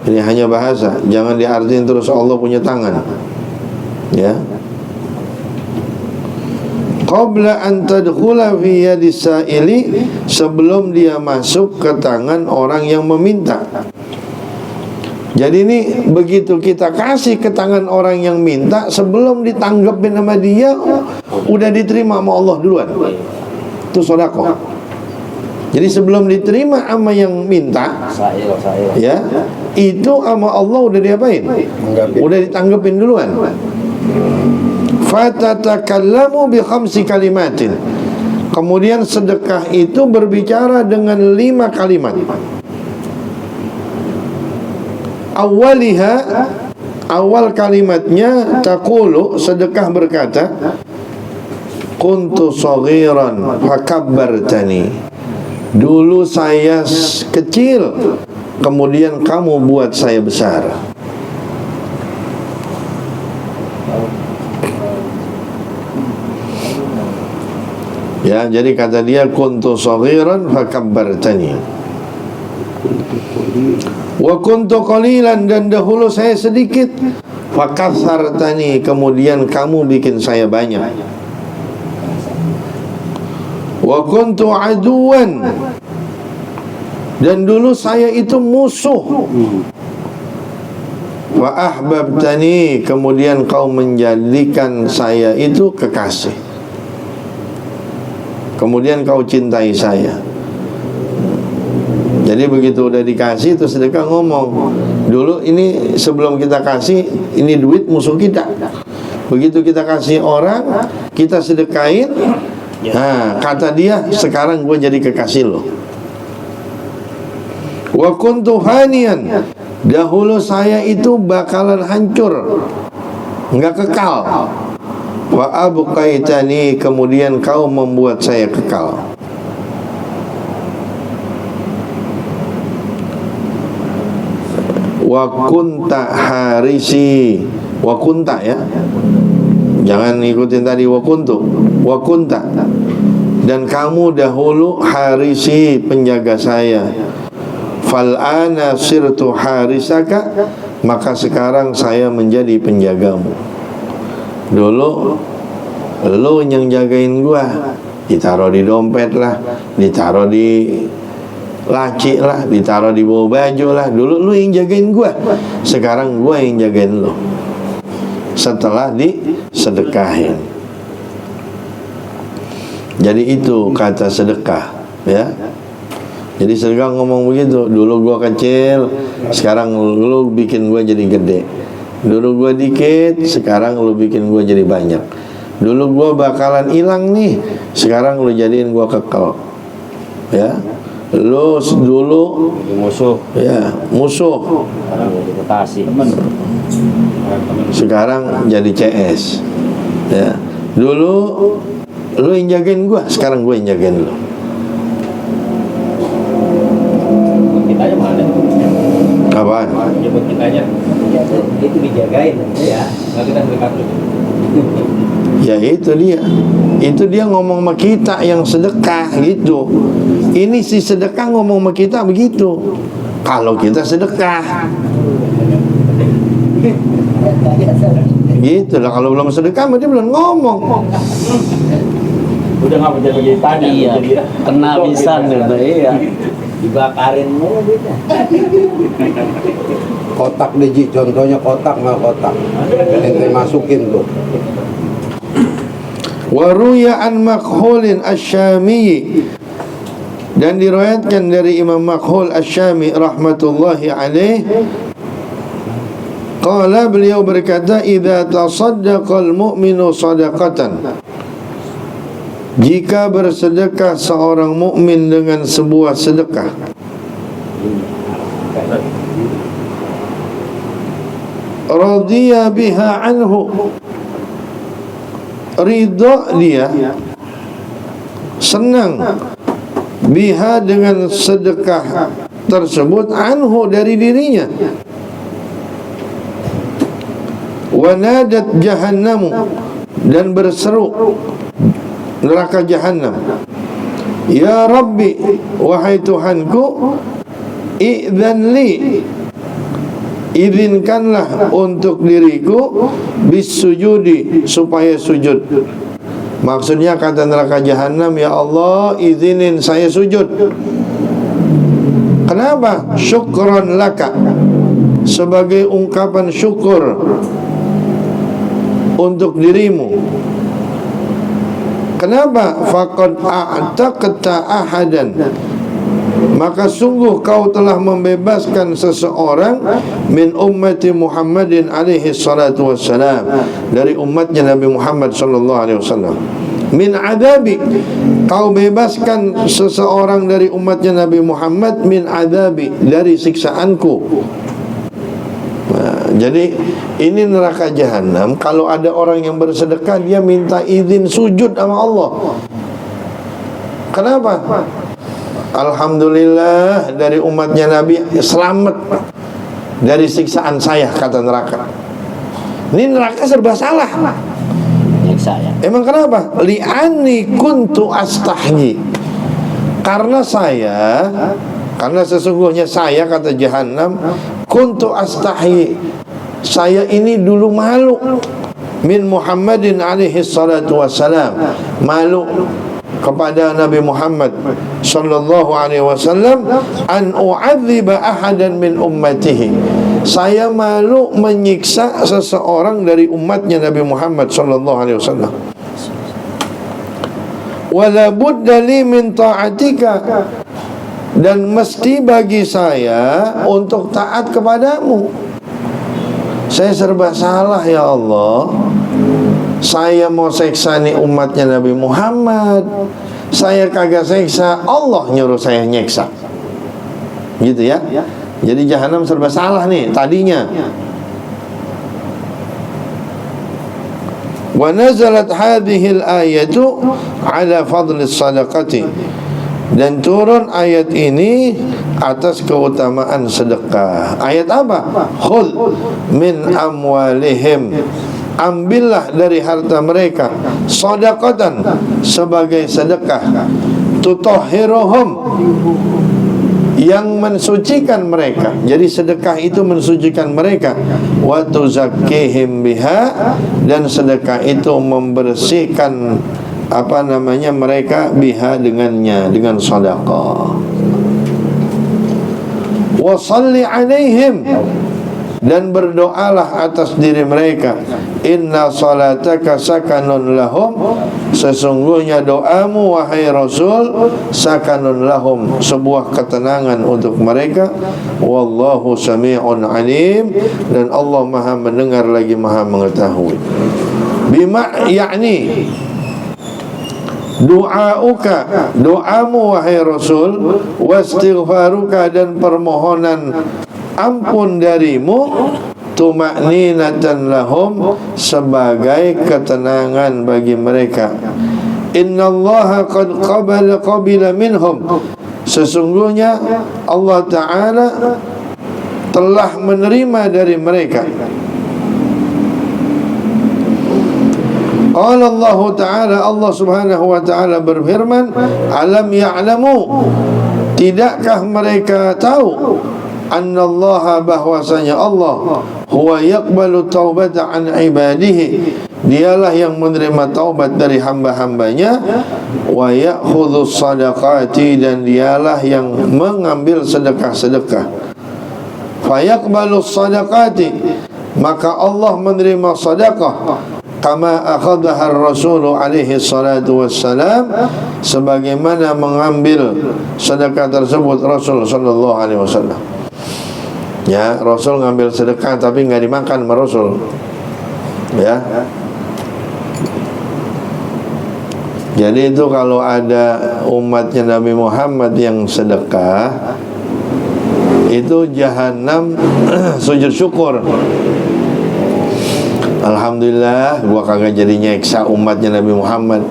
Ini hanya bahasa, jangan diartiin terus Allah punya tangan. Ya. Qabla an tadkhula fi yadis sa'ili, sebelum dia masuk ke tangan orang yang meminta. Jadi ini begitu kita kasih ke tangan orang yang minta, sebelum ditanggepin sama dia, udah diterima sama Allah duluan. Itu sedekah. Jadi sebelum diterima sama yang minta, ya, itu sama Allah udah diapain? Udah ditanggepin duluan. Fatatakallamu bi khamsi kalimatin, kemudian sedekah itu berbicara dengan 5 kalimat. Awaliha, awal kalimatnya, taqulu, sedekah berkata, kuntu saghiran fakabbartani, dulu saya kecil, kemudian kamu buat saya besar. Ya, jadi kata dia, kuntu saghiran fakabbartani, wa kuntu qalilan, dan dahulu saya sedikit, fakatsartani, kemudian kamu bikin saya banyak. Wa kuntu aduwan, dan dulu saya itu musuh. Wa ahbabtani, kemudian kau menjadikan saya itu kekasih, kemudian kau cintai saya. Jadi begitu udah dikasih, itu sedekah ngomong, dulu ini sebelum kita kasih, ini duit musuh kita. Begitu kita kasih orang, kita sedekahin, nah kata dia, sekarang gue jadi kekasih lo. Wa kuntu faniyan, dahulu saya itu bakalan hancur, nggak kekal. Wa abqaitani, kemudian kau membuat saya kekal. Wa kunta harisi, wa kunta ya, jangan ikutin tadi wa kuntu, wa kunta, dan kamu dahulu harisi, penjaga saya. Fal ana sirtu harisaka, maka sekarang saya menjadi penjagamu. Dulu lo yang jagain gua, ditaruh di dompet lah, ditaruh di laci lah, ditaruh di bawah baju lah. Dulu lu yang jagain gua, sekarang gua yang jagain lu, setelah disedekahin. Jadi itu kata sedekah, ya. Jadi sedekah ngomong begitu, dulu gua kecil, sekarang lu bikin gua jadi gede. Dulu gua dikit, sekarang lu bikin gua jadi banyak. Dulu gua bakalan hilang nih, sekarang lu jadiin gua kekal. Ya, lu dulu musuh, ya musuh, sekarang reputasi. sekarang jadi CS. Ya, dulu lu yang jagain gua, sekarang gua yang jagain lu. Kita aja mana? Apaan? Jemput kita aja. Itu dijagain ya. Nggak kita dekat lu. Ya itu dia ngomong sama kita yang sedekah gitu. Ini si sedekah ngomong sama kita begitu. Kalau kita sedekah gitu lah. Kalau belum sedekah dia belum ngomong. Udah nggak menjadi tanya. Iya, kena bisa nih, iya. Dibakarin mulu gitu. Kotak deh Ji, contohnya kotak nggak kotak, ente masukin tuh. Waruya an Makhulin Asy-Syami, dan diriwayatkan dari Imam Makhul Asy-Syami rahmatullahi alaih, qala, beliau berkata, idza tasaddaqal mu'minu shadaqatan, jika bersedekah seorang mukmin dengan sebuah sedekah, radiya biha anhu, ridha dia, senang, biha dengan sedekah tersebut, anhu dari dirinya, wa nadat jahannamu, dan berseru neraka jahanam, ya Rabbi, wahai Tuhanku, idzan li, izinkanlah untuk diriku, bisujudi, supaya sujud. Maksudnya kata neraka jahanam, ya Allah, izinin saya sujud. Kenapa? Syukran laka, sebagai ungkapan syukur untuk dirimu. Kenapa? Faqad a'taqta ahadan, maka sungguh kau telah membebaskan seseorang, min ummati Muhammadin alaihi salatu wassalam, dari umatnya Nabi Muhammad sallallahu alaihi wasallam. Min adabi, kau bebaskan seseorang dari umatnya Nabi Muhammad, min adabi, dari siksaanku. Nah, jadi ini neraka jahanam. Kalau ada orang yang bersedekah, dia minta izin sujud sama Allah. Kenapa? Alhamdulillah, dari umatnya Nabi selamat dari siksaan saya, kata neraka. Ini neraka serba salah. Nyiksa ya. Emang kenapa? Li'ani kuntu astahyi, karena sesungguhnya saya, kata jahanam, kuntu astahyi, saya ini dulu malu, min Muhammadin alaihi salatu wassalam, malu kepada Nabi Muhammad sallallahu alaihi wasallam, an u'adziba ahadan min ummatihi, saya malu menyiksa seseorang dari umatnya Nabi Muhammad sallallahu alaihi wasallam. Wala budda li min ta'atika, dan mesti bagi saya untuk taat kepadamu. Saya serba salah ya Allah. Saya mau seksa nih umatnya Nabi Muhammad, saya kagak seksa, Allah nyuruh saya nyeksa. Gitu ya. Jadi jahanam serba salah nih tadinya. Wa nazalat hadhihi al-ayatu ala fadli sadaqati, dan turun ayat ini atas keutamaan sedekah. Ayat apa? Khudh min amwalihim, ambillah dari harta mereka, sadaqatan, sebagai sedekah, tutahhiruhum, yang mensucikan mereka. Jadi sedekah itu mensucikan mereka, wa tuzakkihim biha, dan sedekah itu membersihkan mereka biha, dengannya, dengan sedekah. Wa shalli alaihim, dan berdoalah atas diri mereka. Inna salataka sakanun lahum, sesungguhnya doamu wahai Rasul sakanun lahum, sebuah ketenangan untuk mereka. Wallahu sami'un alim, dan Allah Maha mendengar lagi Maha mengetahui. Bima yakni du'auka, doamu wahai Rasul, wastighfaruka, dan permohonan ampun darimu, tuma'ninatan lahum, sebagai ketenangan bagi mereka. Innallaha qad qabila minhum, sesungguhnya Allah Ta'ala telah menerima dari mereka. Qala Allah Ta'ala, Allah Subhanahu wa Ta'ala berfirman, alam ya'lamu, tidakkah mereka tahu, annallaha, bahwasanya Allah, huwa yaqbalu taubata an ibadihi, dialah yang menerima taubat dari hamba-hambanya, wa ya'khudhu sadaqati, dan dialah yang mengambil sedekah-sedekah. Fa yaqbalu sadaqati, maka Allah menerima sedekah, kama akhadha ar-rasul alaihi salatu wassalam, sebagaimana mengambil sedekah tersebut Rasul sallallahu alaihi wasallam. Ya, Rasul ngambil sedekah tapi nggak dimakan sama Rasul. Ya. Jadi itu kalau ada umatnya Nabi Muhammad yang sedekah, itu jahanam sujud syukur. Alhamdulillah, gua kagak jadi nyeksa umatnya Nabi Muhammad.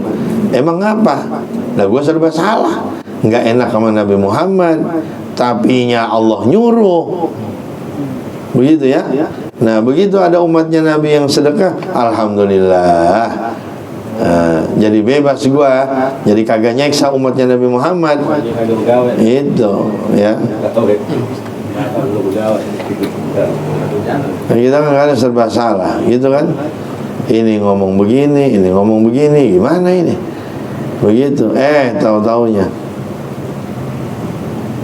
Emang apa? Nah, gua serba salah, nggak enak sama Nabi Muhammad, tapinya Allah nyuruh. Begitu ya. Nah, begitu ada umatnya Nabi yang sedekah, alhamdulillah, jadi bebas gua, jadi kagak nyeksa umatnya Nabi Muhammad. Itu ya. Nah, kita kan kadang serba salah, gitu kan? Ini ngomong begini, ini ngomong begini, gimana ini? Begitu. Tahu-taunya,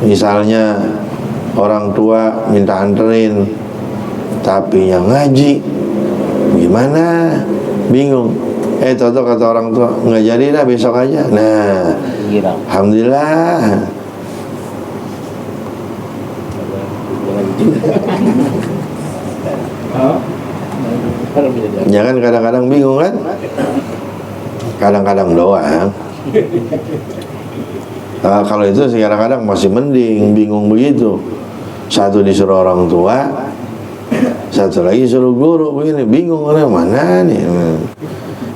misalnya orang tua minta anterin, tapi yang ngaji, gimana? Bingung. Tahu-tahu kata orang tua, nggak jadi dah, besok aja. Nah, alhamdulillah. Jangan kadang-kadang bingung kan? Kadang-kadang doang. Kalau itu kadang-kadang masih mending, bingung begitu. Satu disuruh orang tua, satu lagi suruh guru, begini, bingung orang mana nih.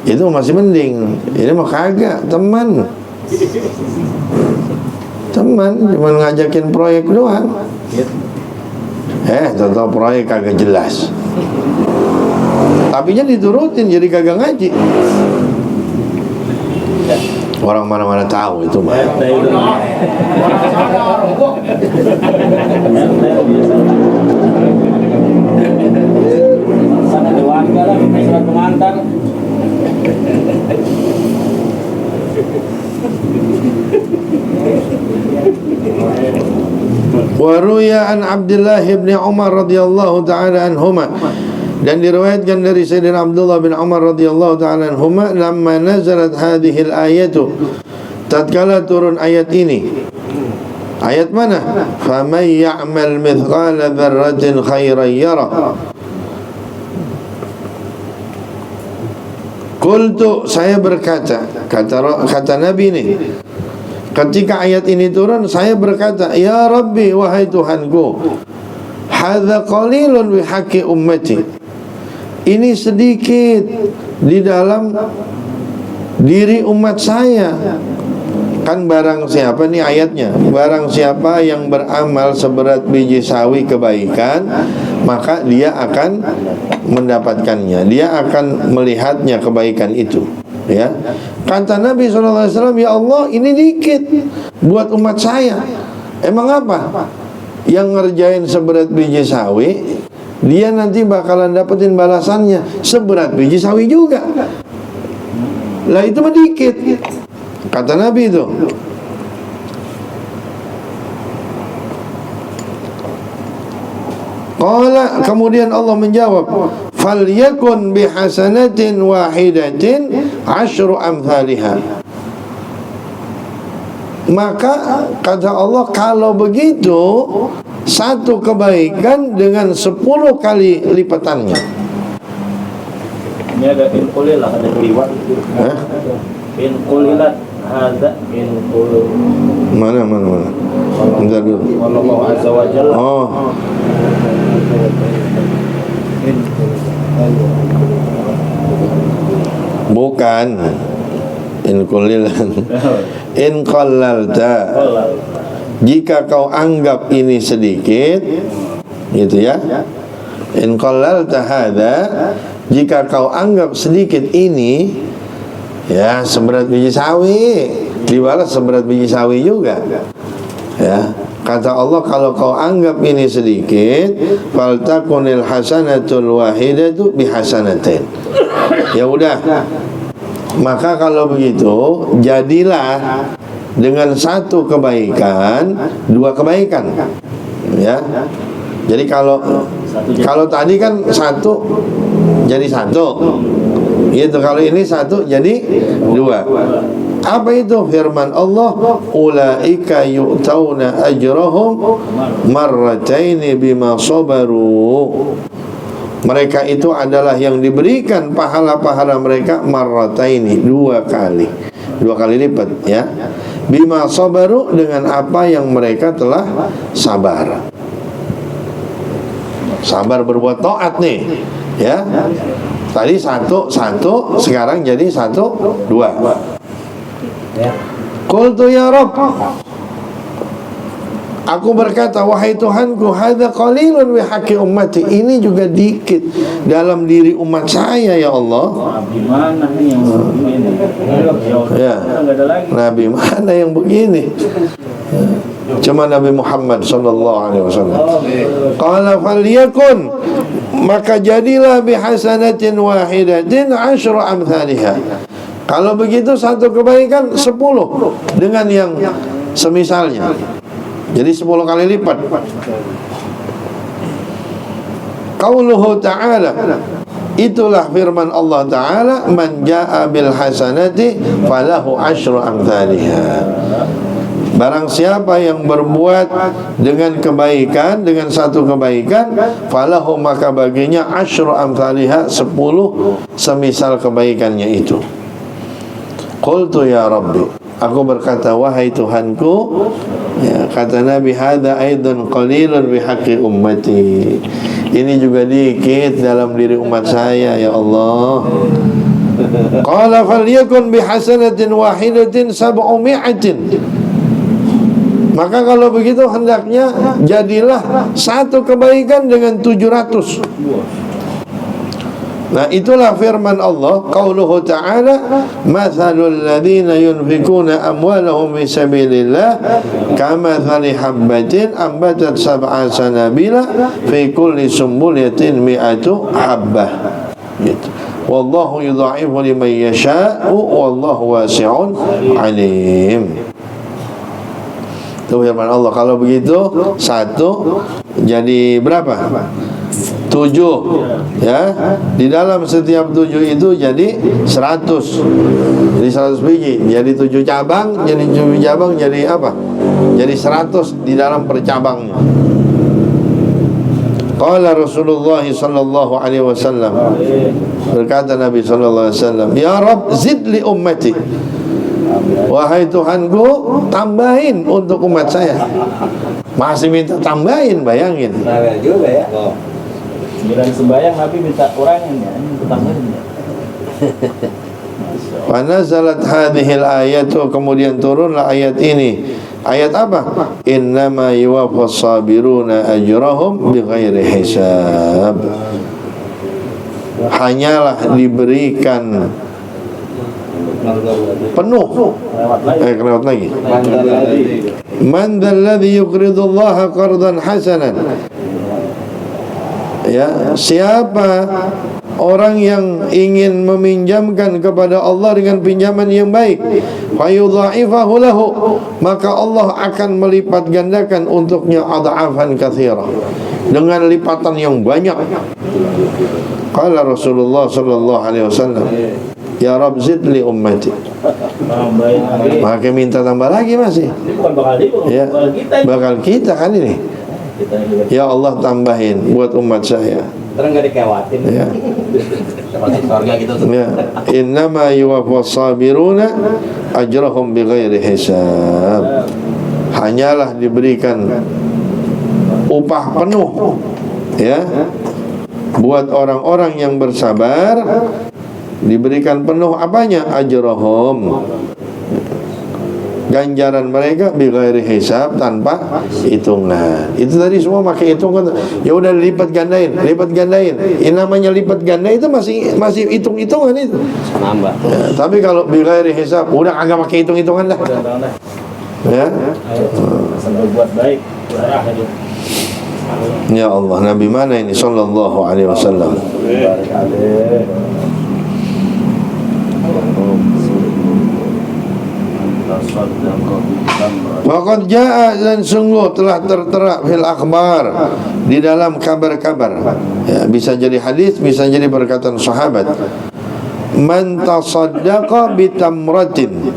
Itu masih mending. Ini mah kagak, teman, cuma ngajakin proyek doang. Tahu proyek kagak jelas, tapinya diturutin, jadi kagak ngaji. Orang mana-mana tahu itu mah. Sana ada warga lah, minta surat pengantar. Wa ruya an Abdullah bin Umar radhiyallahu ta'ala anhuma, dan diriwayatkan dari Sayyidina Abdullah bin Umar radhiyallahu ta'ala anhuma, lamma nazalat hadhil ayatu, tatkala turun ayat ini. Ayat mana? Faman ya'mal mithqala dzarratin khairan yarah. Qultu, saya berkata, kata Nabi ini, ketika ayat ini turun, saya berkata, ya Rabbi, wahai Tuhanku, hadza qalilun bi haqqi ummati, ini sedikit di dalam diri umat saya. Kan barang siapa, nih ayatnya, barang siapa yang beramal seberat biji sawi kebaikan, maka dia akan mendapatkannya, dia akan melihatnya kebaikan itu. Ya, kata Nabi SAW, ya Allah, ini dikit buat umat saya. Emang apa? Yang ngerjain seberat biji sawi, dia nanti bakalan dapetin balasannya seberat biji sawi juga. Lah itu mah dikit, kata Nabi itu. Qala, kemudian Allah menjawab, falyakun bihasanatin wahidatin asyru amthaliha. Maka kata Allah, kalau begitu satu kebaikan dengan 10 kali lipatannya. Ini ada inkulilah, ada liwat. Inkulilah, ada inkul. Mana. Bentar dulu. Allah Azza wa Jalla. Oh. Bukan. Inkulilan. In qallalta, jika kau anggap ini sedikit, gitu ya. In qallalta hadza, jika kau anggap sedikit ini, ya seberat biji sawi, dibalas seberat biji sawi juga. Ya, kata Allah, kalau kau anggap ini sedikit, faltakunil hasanatul wahidatu bihasanatin. Ya udah, maka kalau begitu jadilah dengan satu kebaikan 2 kebaikan, ya. Jadi kalau tadi kan 1 jadi 1, gitu. Kalau ini 1 jadi 2. Apa itu? Firman Allah, ulaika yu'tauna ajrahum marrataini bima sabaru. Mereka itu adalah yang diberikan pahala-pahala mereka marrataini, 2 kali. 2 kali lipat, ya. Bima sabaru, dengan apa yang mereka telah sabar. Sabar berbuat taat nih, ya. Tadi 1, sekarang jadi 1, 2. Qultu ya Rabb, aku berkata, wahai Tuhanku, hadza qalilun wa haqqi ummati, ini juga dikit dalam diri umat saya ya Allah. Nabi mana yang begini? Ya, Nabi mana yang begini? Cuma Nabi Muhammad sallallahu alaihi wasallam. Qala falyakun, maka jadilah bihasanatin wahidatin asyru amthaliha. Kalau begitu satu kebaikan 10 dengan yang semisalnya. Jadi 10 kali lipat. Qauluhu ta'ala, itulah firman Allah Ta'ala, man ja'a bil hasanati falahu asyru amthaliha. Barang siapa yang berbuat dengan kebaikan, dengan satu kebaikan, falahu, maka baginya asyru amthaliha, 10 semisal kebaikannya itu. Qultu ya Rabbi, aku berkata, wahai Tuhanku, ya, kata Nabi, hadza aidan qalilun bihaqqi ummati, ini juga dikit dalam diri umat saya ya Allah. Qala falyakun bihasanatin wahidatin 700. Maka kalau begitu hendaknya jadilah satu kebaikan dengan 700. Nah, itulah firman Allah, qauluhu ta'ala, mathalul ladzina yunfikuna amwalahum fi sabilillah kamathali habbatin ambatat sab'a sanabila fi kulli sumbulatin mi'atu habbah. Gitu. Wallahu yudha'ifu liman yasha'u wallahu wasi'un alim. Itu firman Allah. Kalau begitu 1 jadi berapa? 7, ya. Di dalam setiap 7 itu jadi 100. Jadi 100 biji. Jadi 7 cabang, jadi 7 cabang jadi apa? Jadi 100 di dalam percabangnya. Qala Rasulullah sallallahu alaihi wasallam, berkata Nabi sallallahu alaihi wasallam, ya Rabb zid li ummati, wahai Tuhanku, tambahin untuk umat saya. Masih minta tambahin, bayangin. Nah, juga ya. Giliran sembahyang Nabi minta kurangin ya, tambahin ya. Wa nazalat hadhil ayatu, kemudian turunlah ayat ini. Ayat apa? Innama yuwaffas sabiruna ajrahum bighairi hisab. Hanyalah diberikan penuh. Kelewat lagi. Man dzalladzi yuqridullaha qardan hasanan. Ya, siapa orang yang ingin meminjamkan kepada Allah dengan pinjaman yang baik, fayudha'ifahu lahu, maka Allah akan melipat gandakan untuknya adhafan katsira, dengan lipatan yang banyak. Qala Rasulullah sallallahu alaihi wasallam, ya Rabb zid li ummati. Maka minta tambah lagi masih. Ya, bakal kita kan ini. Ya Allah tambahin buat umat saya. Terus nggak dikewatin. Ya. Surga gitu tuh. Ya, innama yuwaffas sabiruna ajrahum bighairi hisab. Hanyalah diberikan upah penuh ya buat orang-orang yang bersabar, diberikan penuh apanya? Ajrahum, ganjaran mereka bighairi hisab, tanpa hitungan. Itu tadi semua pakai hitungan. Ya udah lipat gandain. Ini namanya lipat ganda itu masih hitung-hitungan itu. Nambah. Ya, tapi kalau bighairi hisab udah agak pakai hitung-hitungan dah. Ya. Sampai buat baik. Ya Allah, Nabi mana ini sallallahu alaihi wasallam? Waqad jaa, dan sungguh telah tertera fil akhbar, di dalam kabar-kabar. Ya, bisa jadi hadis, bisa jadi perkataan sahabat. Man tasaddaqa bitamratin,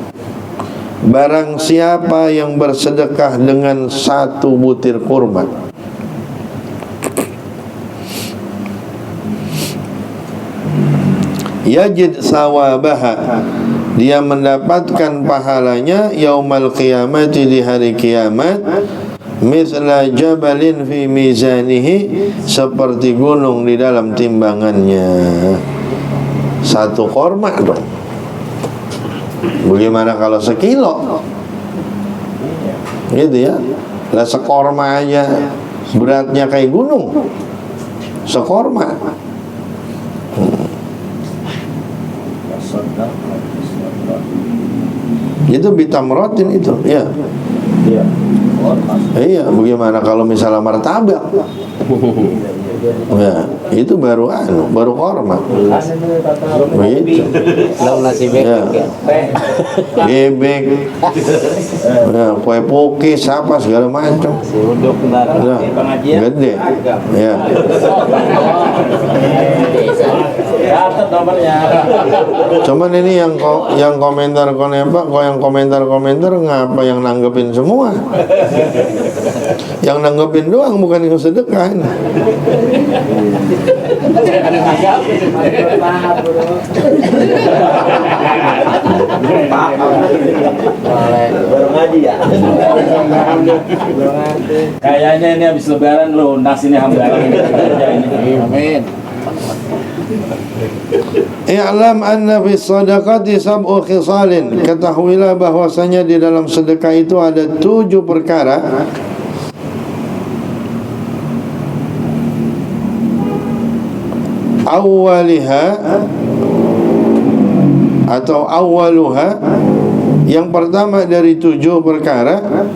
barang siapa yang bersedekah dengan satu butir kurma, yajid sawabaha, dia mendapatkan pahalanya yaumal qiyamati, di hari kiamat, misla jabalin fi mizanihi, seperti gunung di dalam timbangannya. Satu korma dong. Bagaimana kalau sekilo? Gitu ya. Lah sekorma aja beratnya kayak gunung. Sekorma. Itu bitamrotin itu, ya. Iya, bagaimana kalau misalnya martabak? Ya, itu baru korma. Begitu. Lalu nasi Ya. bebek. Bebek. Ya, kue pokis apa segala macam. Si uduk ntar. Nah, gede. Ya. Catat nomornya. Cuman ini yang komentar ngapa yang nanggepin semua. Yang nanggepin doang, bukan yang sedekah. Baru ngaji ya. Kayaknya ini habis lebaran lo nasinya hambaran ini. Amin. I'lam anna fi sadaqati sab'u khisalin, ketahuilah bahwasanya di dalam sedekah itu ada 7 perkara. Awwaliha atau awwaluha, yang pertama dari 7 perkara,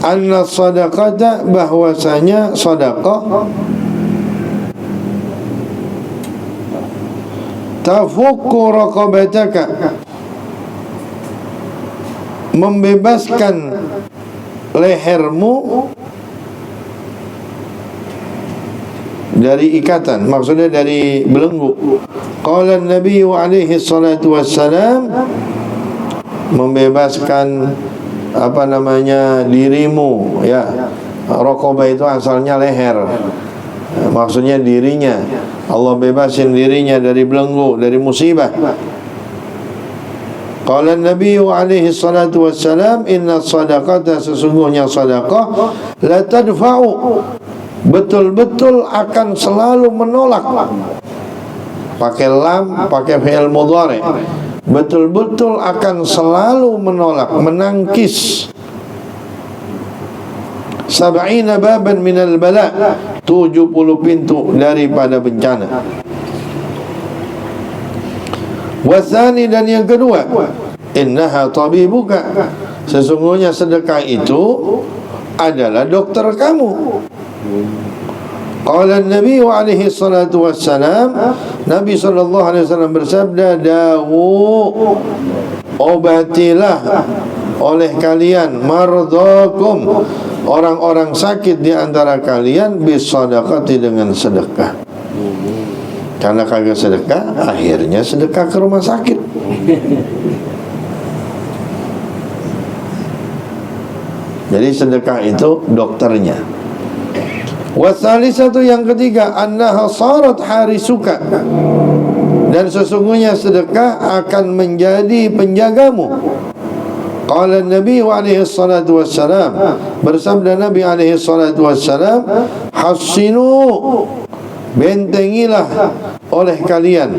anna sadaqata, bahwasanya sedekah, tafukku raqabataka, membebaskan lehermu dari ikatan, maksudnya dari belenggu. Qala Nabi alaihi salatu wassalam, membebaskan dirimu, ya. Raqabah itu asalnya leher, maksudnya dirinya. Allah bebasin dirinya dari belenggu, dari musibah. Qala Nabi alaihi salatu wassalam, inna sadaqata, sesungguhnya sedekah, la tadfa'u, betul-betul akan selalu menolak. Pakai lam, pakai fi'il mudhari. Betul-betul akan selalu menolak, menangkis. 70 baban minal bala, 70 pintu daripada bencana. Wasani, dan yang kedua, innaha tabibuka, sesungguhnya sedekah itu adalah dokter kamu. Qala Nabi alaihi salatu wassalam, Nabi sallallahu alaihi wasallam bersabda, dawu, obatilah oleh kalian, mardakum, orang-orang sakit di antara kalian bisadaqati dengan sedekah. Karena kagak sedekah, akhirnya sedekah ke rumah sakit. Jadi sedekah itu dokternya. Wasalisatu yang ketiga, annaha sarat harisuka, dan sesungguhnya sedekah akan menjadi penjagamu. Qala Nabi alaihi salatu wassalam, bersabda Nabi alaihi salatu wassalam, hassinu, bentengilah oleh kalian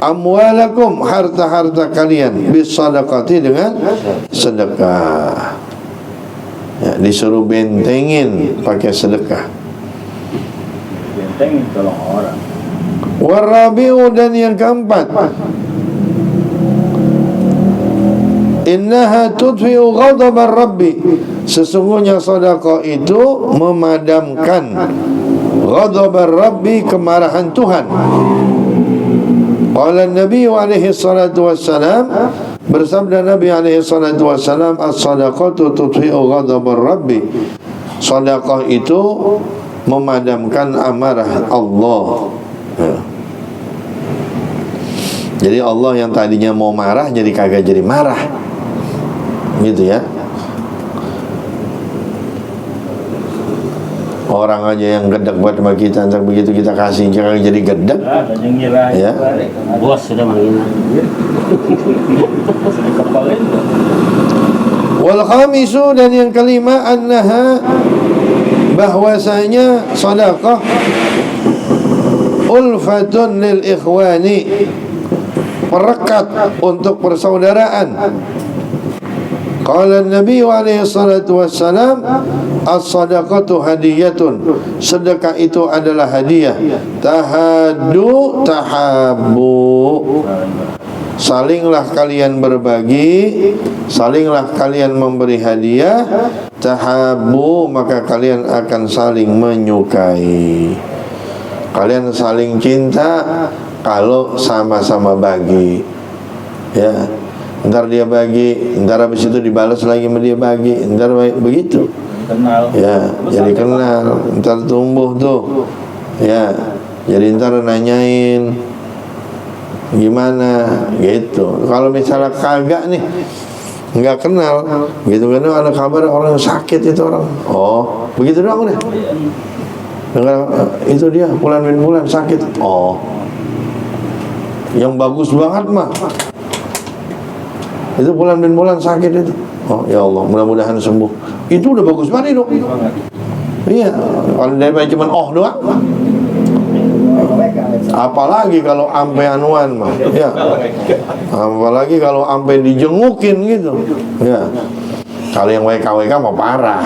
amwalakum, harta-harta kalian, bisadaqati, dengan sedekah. Ya, disuruh bentengin pakai sedekah. Bentengin tolong orang. Warabi'u, dan yang keempat, innaha tudfi'u ghadabar rabbi, sesungguhnya sedekah itu memadamkan ghadabar rabbi, kemarahan Tuhan. Qala Nabi alaihi salatu wassalam, bersabda Nabi alaihi salatu wassalam, as-sadaqatu tudfi'u ghadabar rabbi, sedekah itu memadamkan amarah Allah. Ya. Jadi Allah yang tadinya mau marah jadi kagak jadi marah, gitu ya. Orang aja yang gedek buat sama kita, entar begitu kita kasih jangan jadi gedek. Ada yang ngira Ya. Bos sudah menghina. Kepalin. Wal khamisu, dan yang kelima, annaha, bahwasanya sedekah ulfatun lil ikhwani, perekat untuk persaudaraan. Qala Nabi alaihi salatu wassalam, as-sadaqatu hadiyatun, sedekah itu adalah hadiah. Tahaddu tahabbu, salinglah kalian berbagi, salinglah kalian memberi hadiah. Tahabbu, maka kalian akan saling menyukai. Kalian saling cinta kalau sama-sama bagi. Ya, ntar dia bagi, ntar habis itu dibalas lagi sama dia bagi, ntar begitu. Kenal. Ya, jadi kenal, ntar tumbuh tuh. Ya, jadi ntar nanyain gimana gitu. Kalau misalnya kagak nih, nggak kenal gitu kan, ada kabar orang sakit itu orang, oh begitu doang deh. Itu dia bulan bin bulan sakit, oh yang bagus banget mah itu bulan bin bulan sakit itu, oh ya Allah mudah-mudahan sembuh. Itu udah bagus banget dong. Iya, kalau daripada cuma oh doang. Apalagi kalau ampe anuan mah, ya. Apalagi kalau ampe dijengukin gitu, ya. Kalau yang WKWK mah parah.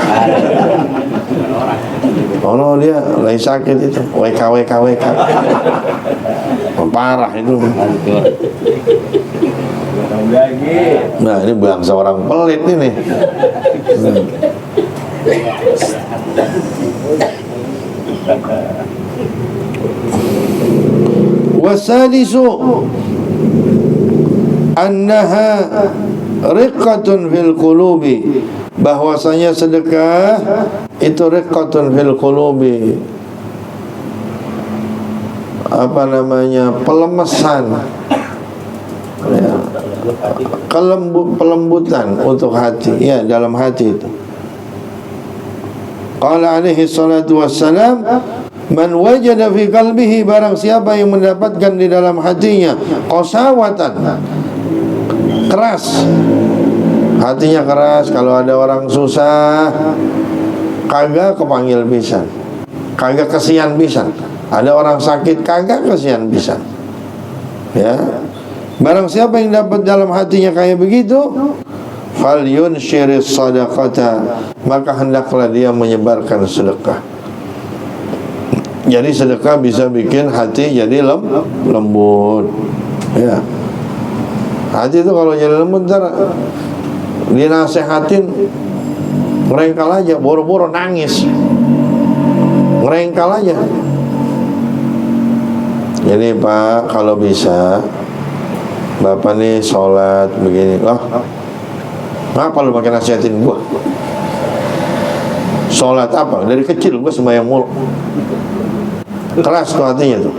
Oh no, dia lagi sakit itu, WKWK. Parah itu. Nah ini bangsa orang pelit ini. Wasadisu annaha riqqatun fil qulubi, bahwasanya sedekah itu riqqatun fil qulubi, apa namanya, pelemesan, ya, pelembutan untuk hati, ya, dalam hati itu. Qala alaihi salatu wassalam, man wajada fi qalbihi, barang siapa yang mendapatkan di dalam hatinya qasawatan, keras, hatinya keras. Kalau ada orang susah kagak kepanggil pisan, kagak kesian pisan. Ada orang sakit kagak kesian pisan. Ya, barang siapa yang dapat dalam hatinya kayak begitu, falyunshiris sadaqata, maka hendaklah dia menyebarkan sedekah. Jadi sedekah bisa bikin hati jadi lembut. Ya, hati itu kalau jadi lembut, ntar dinasehatin ngerengkal aja, boro-boro nangis, ngerengkal aja. Jadi Pak, kalau bisa Bapak nih sholat begini, ngapa lu makin nasihatin gua? Sholat apa? Dari kecil gue sembahyang mulu. Keras tuh hatinya tuh.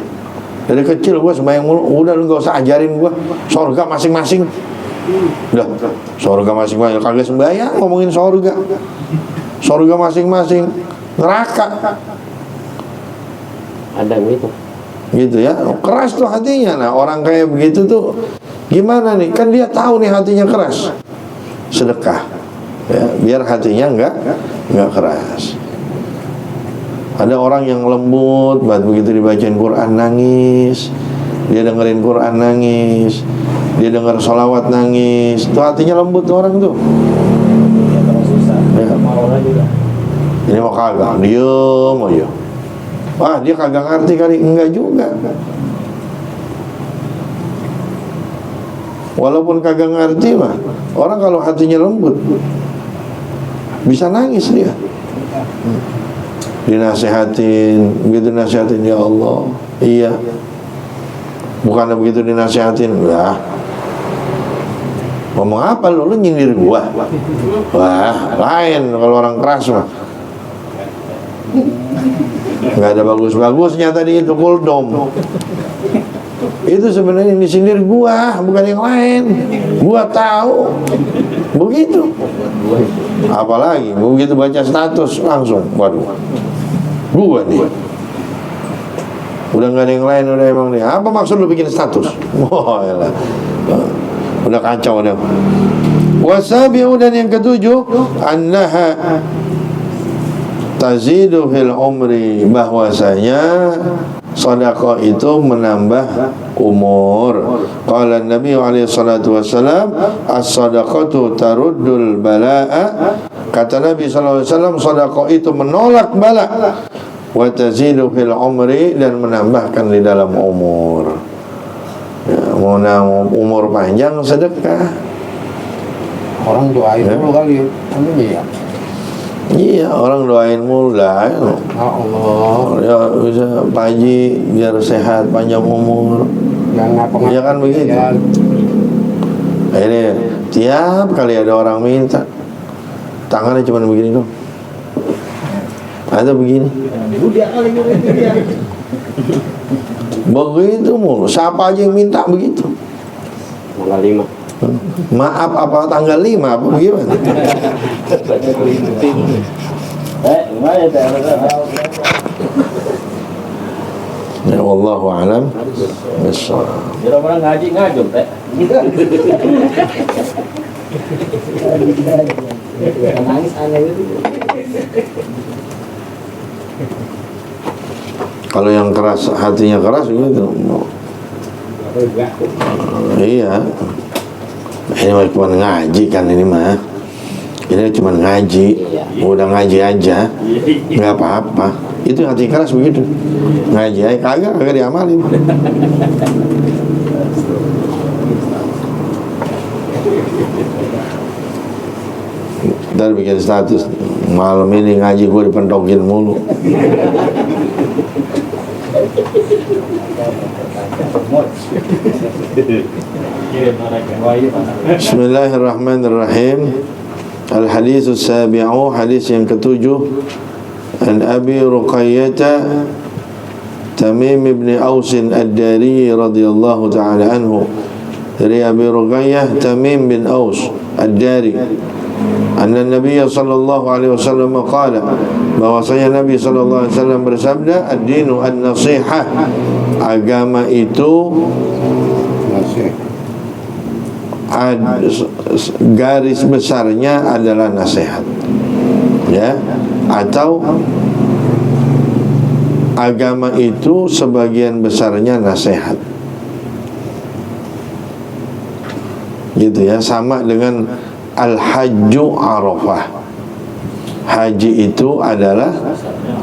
Dari kecil gue sembahyang mulu. Udah lu gak usah ajarin gue surga masing-masing. Udah, surga masing-masing. Kagak sembahyang ngomongin surga. Surga masing-masing, neraka. Ada gitu. Gitu ya. Keras tuh hatinya. Nah, orang kayak begitu tuh gimana nih? Kan dia tahu nih hatinya keras. Sedekah. Ya, biar hatinya enggak keras. Ada orang yang lembut banget, begitu dibacain Quran nangis. Dia dengerin Quran nangis. Dia denger sholawat nangis. Tuh hatinya lembut tuh orang tuh. Ya. Ini mau kagak, diem aja. Wah, dia kagak ngerti kali. Enggak juga. Walaupun kagak ngerti mah, orang kalau hatinya lembut bisa nangis dia. Dinasehatin, begitu nasihatin, ya Allah, iya. Bukannya begitu dinasehatin, lah. Ngomong apa lu nyindir gua? Wah, lain kalau orang keras mah. Nggak ada bagus-bagusnya tadi itu kuldom. Itu sebenarnya yang disindir gua, bukan yang lain. Gua tahu. Begitu. Apalagi begitu baca status langsung, waduh. Gua nih. Udah nggak ada yang lain, udah emang nih. Apa maksud lu bikin status? Wah, elah. Udah kacau udah. Wasabi'u, dan yang ketujuh, annaha tazidu fil umri, bahwasanya sedekah itu menambah umur. Qala Nabi alaihi salatu wasalam, as-sadaqatu taruddul balaa. Kata Nabi sallallahu alaihi wasallam, sedekah itu menolak bala. Wa tazidu fil umri, dan menambahkan di dalam umur. Ya, mau umur panjang sedekah. Orang doain dulu kali ya. Iya, orang doain mulu lah. Ya Allah. Ya bisa Pak Haji biar sehat, panjang umur. Yang ngapa-ngapain. Ya kan begitu. Ya. Ini tiap kali ada orang minta, tangannya cuma begini dong. Ada begini. Begitu mulu. Siapa aja yang minta begitu? Tanggal 5. Maaf apa tanggal 5 apa bagaimana? Gimana ya? Ya wallahu a'lam bissawab. Jadi orang ngaji ngajum teh. Nangis aneh itu. Kalau yang keras, hatinya keras gitu. Iya. Ini mah cuma ngaji kan ini mah. Ini cuma ngaji. Udah ngaji aja. Enggak apa-apa. Itu hati keras begitu. Ngaji aja kagak diamalin. Ntar bikin status, malam ini ngaji gue dipentokin mulu. Bismillahirrahmanirrahim. Al-haditsu sabi'u, hadis yang ketujuh. An Abi Ruqayyah Tamim ibn Aus ad-Dari radhiyallahu ta'ala anhu. Dari Abi Ruqayyah Tamim bin Aus ad-Dari, anna Nabi sallallahu alaihi wasallam qala, bahwasanya Nabi sallallahu alaihi wasallam bersabda, ad-dinu an-nasihah, agama itu garis besarnya adalah nasihat, ya, atau agama itu sebagian besarnya nasihat, gitu ya. Sama dengan al-hajju arafah, haji itu adalah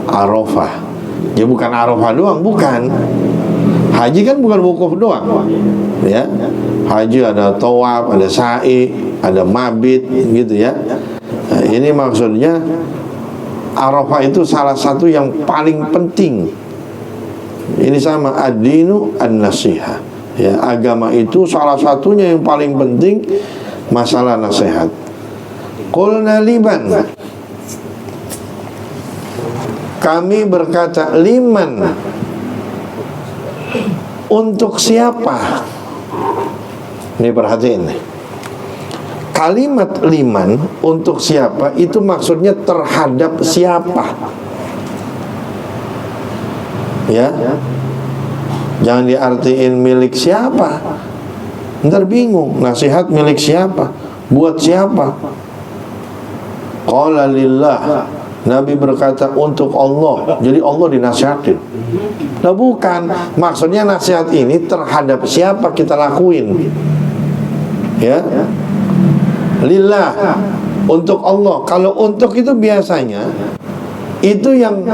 arafah, ya, bukan arafah doang, bukan. Haji kan bukan wukuf doang, ya. Haji ada tawaf, ada sa'i, ada mabit, gitu ya. Nah, ini maksudnya Arafah itu salah satu yang paling penting. Ini sama ad-dinu an-nasihah, ya, agama itu salah satunya yang paling penting masalah nasihat. Qulna liman, Kami berkata, liman, untuk siapa? Ini perhatiin nih. Kalimat liman, untuk siapa, itu maksudnya terhadap siapa. Ya, jangan diartiin milik siapa. Ntar bingung, nasihat milik siapa, buat siapa. Qala lillah, Nabi berkata untuk Allah. Jadi Allah dinasihatin. Nah bukan, maksudnya nasihat ini terhadap siapa kita lakuin. Ya, lillah, untuk Allah. Kalau untuk itu biasanya itu yang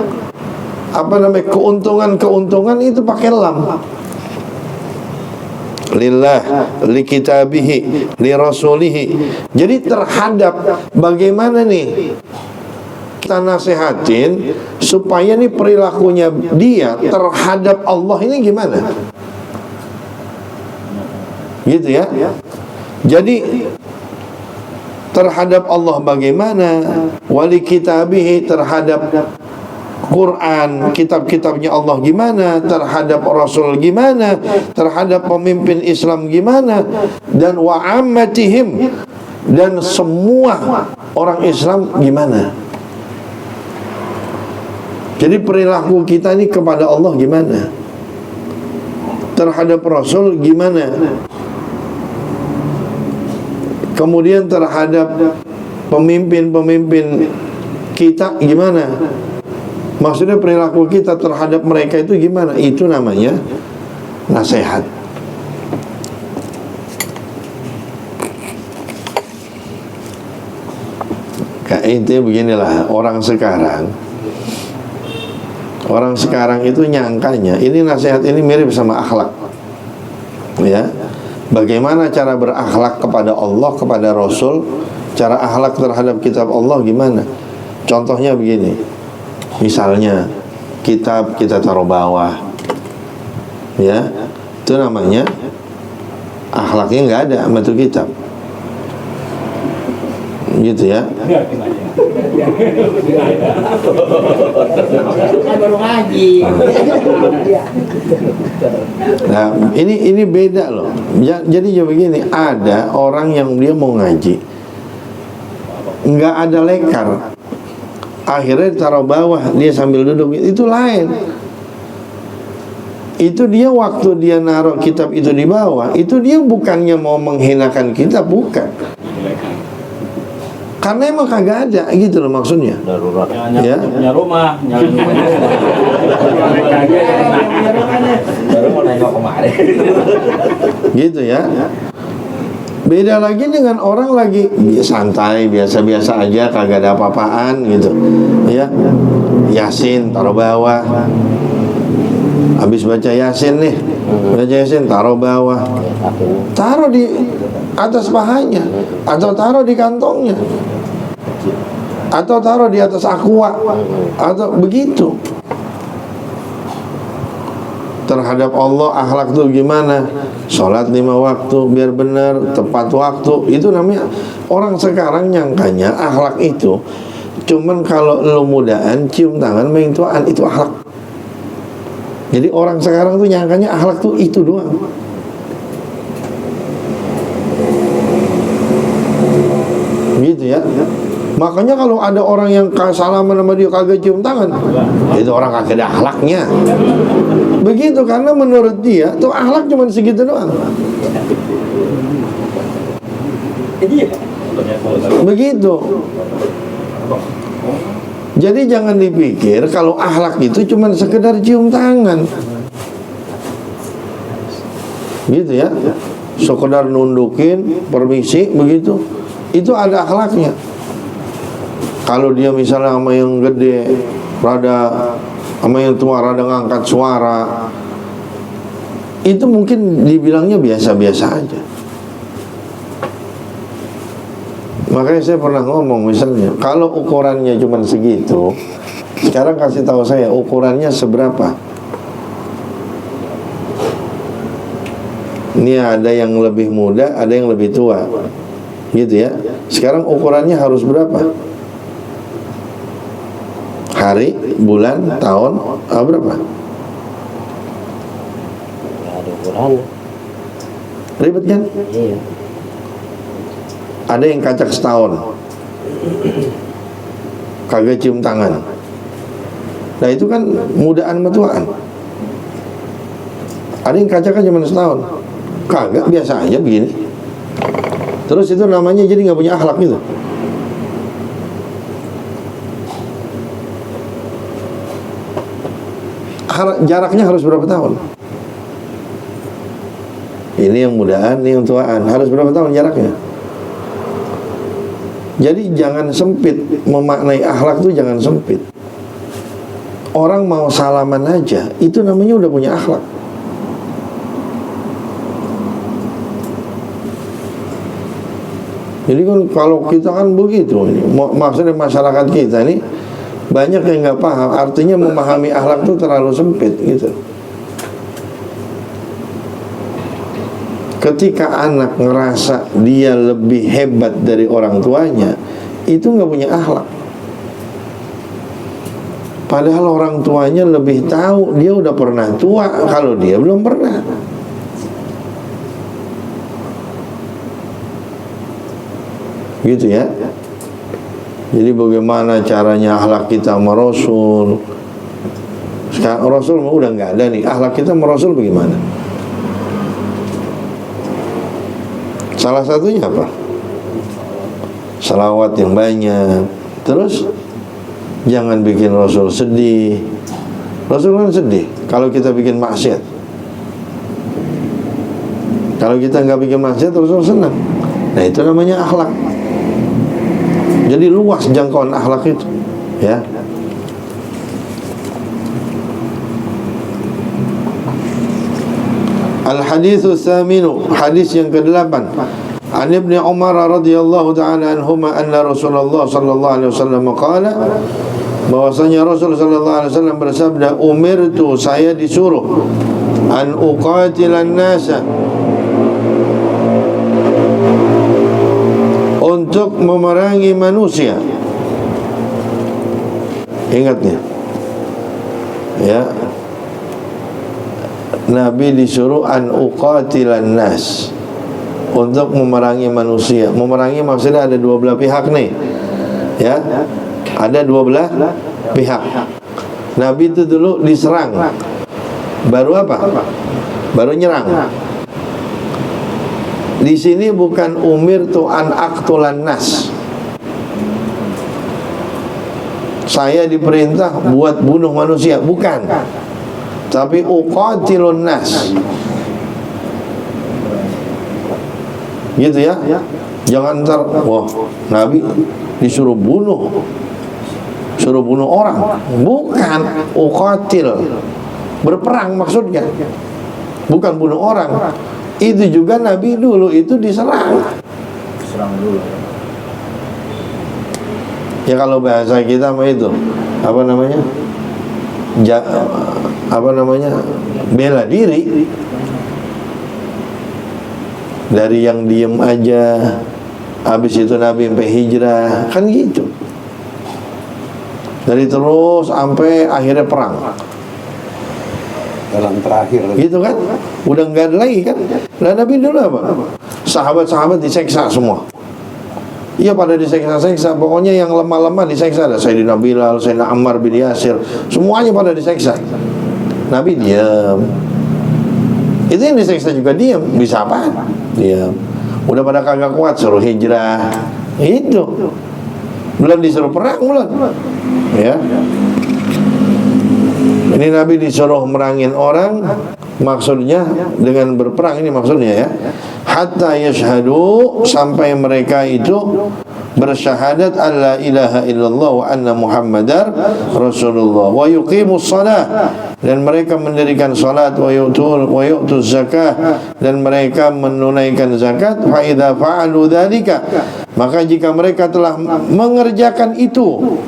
keuntungan itu pakai lam. Lillah, li kitabihi, li rasulihi. Jadi terhadap bagaimana nih kita nasihatin supaya nih perilakunya dia terhadap Allah ini gimana? Gitu ya. Jadi terhadap Allah bagaimana, wali kitabihi, terhadap Quran, kitab-kitabnya Allah gimana, terhadap Rasul gimana, terhadap pemimpin Islam gimana, dan wa ammatihim, dan semua orang Islam gimana. Jadi perilaku kita ini kepada Allah gimana, terhadap Rasul gimana, kemudian terhadap pemimpin-pemimpin kita gimana. Maksudnya perilaku kita terhadap mereka itu gimana? Itu namanya nasihat. Kayak intinya beginilah, orang sekarang itu nyangkanya ini nasihat ini mirip sama akhlak. Ya. Bagaimana cara berakhlak kepada Allah, kepada Rasul, cara akhlak terhadap kitab Allah gimana? Contohnya begini. Misalnya kitab kita taruh bawah, ya, itu namanya akhlaknya nggak ada sama itu kitab, gitu ya. Baru ngaji. Nah, ini beda loh. Jadi begini, ada orang yang dia mau ngaji, nggak ada lekar. Akhirnya taruh bawah, dia sambil duduk, itu lain. Itu dia waktu dia naruh kitab itu di bawah, itu dia bukannya mau menghinakan kitab, bukan. Karena emang kagak ada, gitu loh maksudnya. Darurat. Ya. Punya rumah, Baru mau nengok kemarin. Gitu ya. Beda lagi dengan orang lagi santai, biasa-biasa aja, kagak ada apa-apaan gitu. Ya. Yasin taruh bawah. Habis baca Yasin nih, baca Yasin taruh bawah. Taruh di atas pahanya, atau taruh di kantongnya, atau taruh di atas aqua, atau begitu. Terhadap Allah akhlak tuh gimana? Sholat 5 waktu biar benar, tepat waktu. Itu namanya, orang sekarang nyangkanya akhlak itu cuman kalau lu mudaan cium tangan main tuaan, itu akhlak. Jadi orang sekarang tuh nyangkanya akhlak tuh itu doang. Gitu ya. Makanya kalau ada orang yang salaman sama dia kagak cium tangan, itu orang kagak ada akhlaknya. Begitu, karena menurut dia tuh akhlak cuma segitu doang. Begitu. Jadi jangan dipikir kalau akhlak itu cuma sekedar cium tangan. Gitu ya. Sekedar nundukin, permisi, begitu. Itu ada akhlaknya. Kalau dia misalnya sama yang gede, rada, sama yang tua rada ngangkat suara, itu mungkin dibilangnya biasa-biasa aja. Makanya saya pernah ngomong, misalnya kalau ukurannya cuma segitu, sekarang kasih tahu saya ukurannya seberapa. Ini ada yang lebih muda, ada yang lebih tua, gitu ya. Sekarang ukurannya harus berapa? hari, bulan, tahun, berapa? Ya, ada ukuran. Ribet kan? Iya. Ada yang kacak setahun, kagak cium tangan. Nah itu kan mudaan metuaan. Ada yang kacak kan cuma setahun, kagak, biasa aja begini. Terus itu namanya jadi nggak punya akhlak gitu. Jaraknya harus berapa tahun? Ini yang mudaan, ini yang tuaan. Harus berapa tahun jaraknya? Jadi jangan sempit. Memaknai akhlak itu jangan sempit. Orang mau salaman aja, itu namanya udah punya akhlak. Jadi kan kalau kita kan begitu, maksudnya masyarakat kita ini banyak yang nggak paham. Artinya memahami akhlak itu terlalu sempit gitu. Ketika anak ngerasa dia lebih hebat dari orang tuanya, itu nggak punya akhlak. Padahal orang tuanya lebih tahu, dia udah pernah tua kalau dia belum pernah. Gitu ya. Jadi bagaimana caranya akhlak kita sama Rasul? Sekarang Rasul udah nggak ada nih. Akhlak kita sama Rasul bagaimana? Salah satunya apa? Salawat yang banyak. Terus jangan bikin Rasul sedih. Rasul kan sedih kalau kita bikin maksiat. Kalau kita nggak bikin maksiat, Rasul senang. Nah itu namanya akhlak. Jadi luas jangkauan akhlak itu, ya. Al-haditsu tsaminu, hadis yang ke-8. An Ibnu Umar radhiyallahu ta'ala anhuma anna Rasulullah sallallahu alaihi wasallam qala, bahwasanya Rasul sallallahu alaihi wasallam bersabda, umirtu, saya disuruh, an uqatilan nasa, untuk memerangi manusia. Ingat nih, ya, Nabi disuruh an uqatilan nas, untuk memerangi manusia. Memerangi maksudnya ada dua belah pihak nih, ya, ada dua belah pihak. Nabi itu dulu diserang, baru apa? Baru nyerang. Di sini bukan umirtu an aqtulan nas, saya diperintah buat bunuh manusia, bukan. Tapi uqatilun nas, gitu ya. Jangan ntar, wah, Nabi disuruh bunuh, suruh bunuh orang. Bukan, uqatil, berperang maksudnya, bukan bunuh orang. Itu juga Nabi dulu itu diserang. Serang dulu. Ya kalau bahasa kita mah itu apa namanya? Bela diri. Dari yang diem aja, habis itu Nabi sampai hijrah, kan gitu. Dari terus sampai akhirnya perang. Dalam terakhir Gitu kan? Udah nggak ada lagi kan? Nah Nabi dulu apa? Sahabat-sahabat diseksa semua. Iya pada diseksa-seksa. Pokoknya yang lemah-lemah diseksa. Ada Sayyidina Bilal, Sayyidina Ammar bin Yasir, semuanya pada diseksa. Nabi diam. Itu yang diseksa juga diam. Bisa apa? Diam. Udah pada kagak kuat, suruh hijrah. Itu belum disuruh perang belum. Ya. Ini Nabi disuruh merangin orang, maksudnya dengan berperang, ini maksudnya ya. Hatta yashhadu, sampai mereka itu bersyahadat alla ilaha illallah wa anna muhammadar rasulullah, wa yuqimus shalah, dan mereka mendirikan salat, wa yu'tuz zakah, dan mereka menunaikan zakat. Fa idza fa'alu dzalika, maka jika mereka telah mengerjakan itu.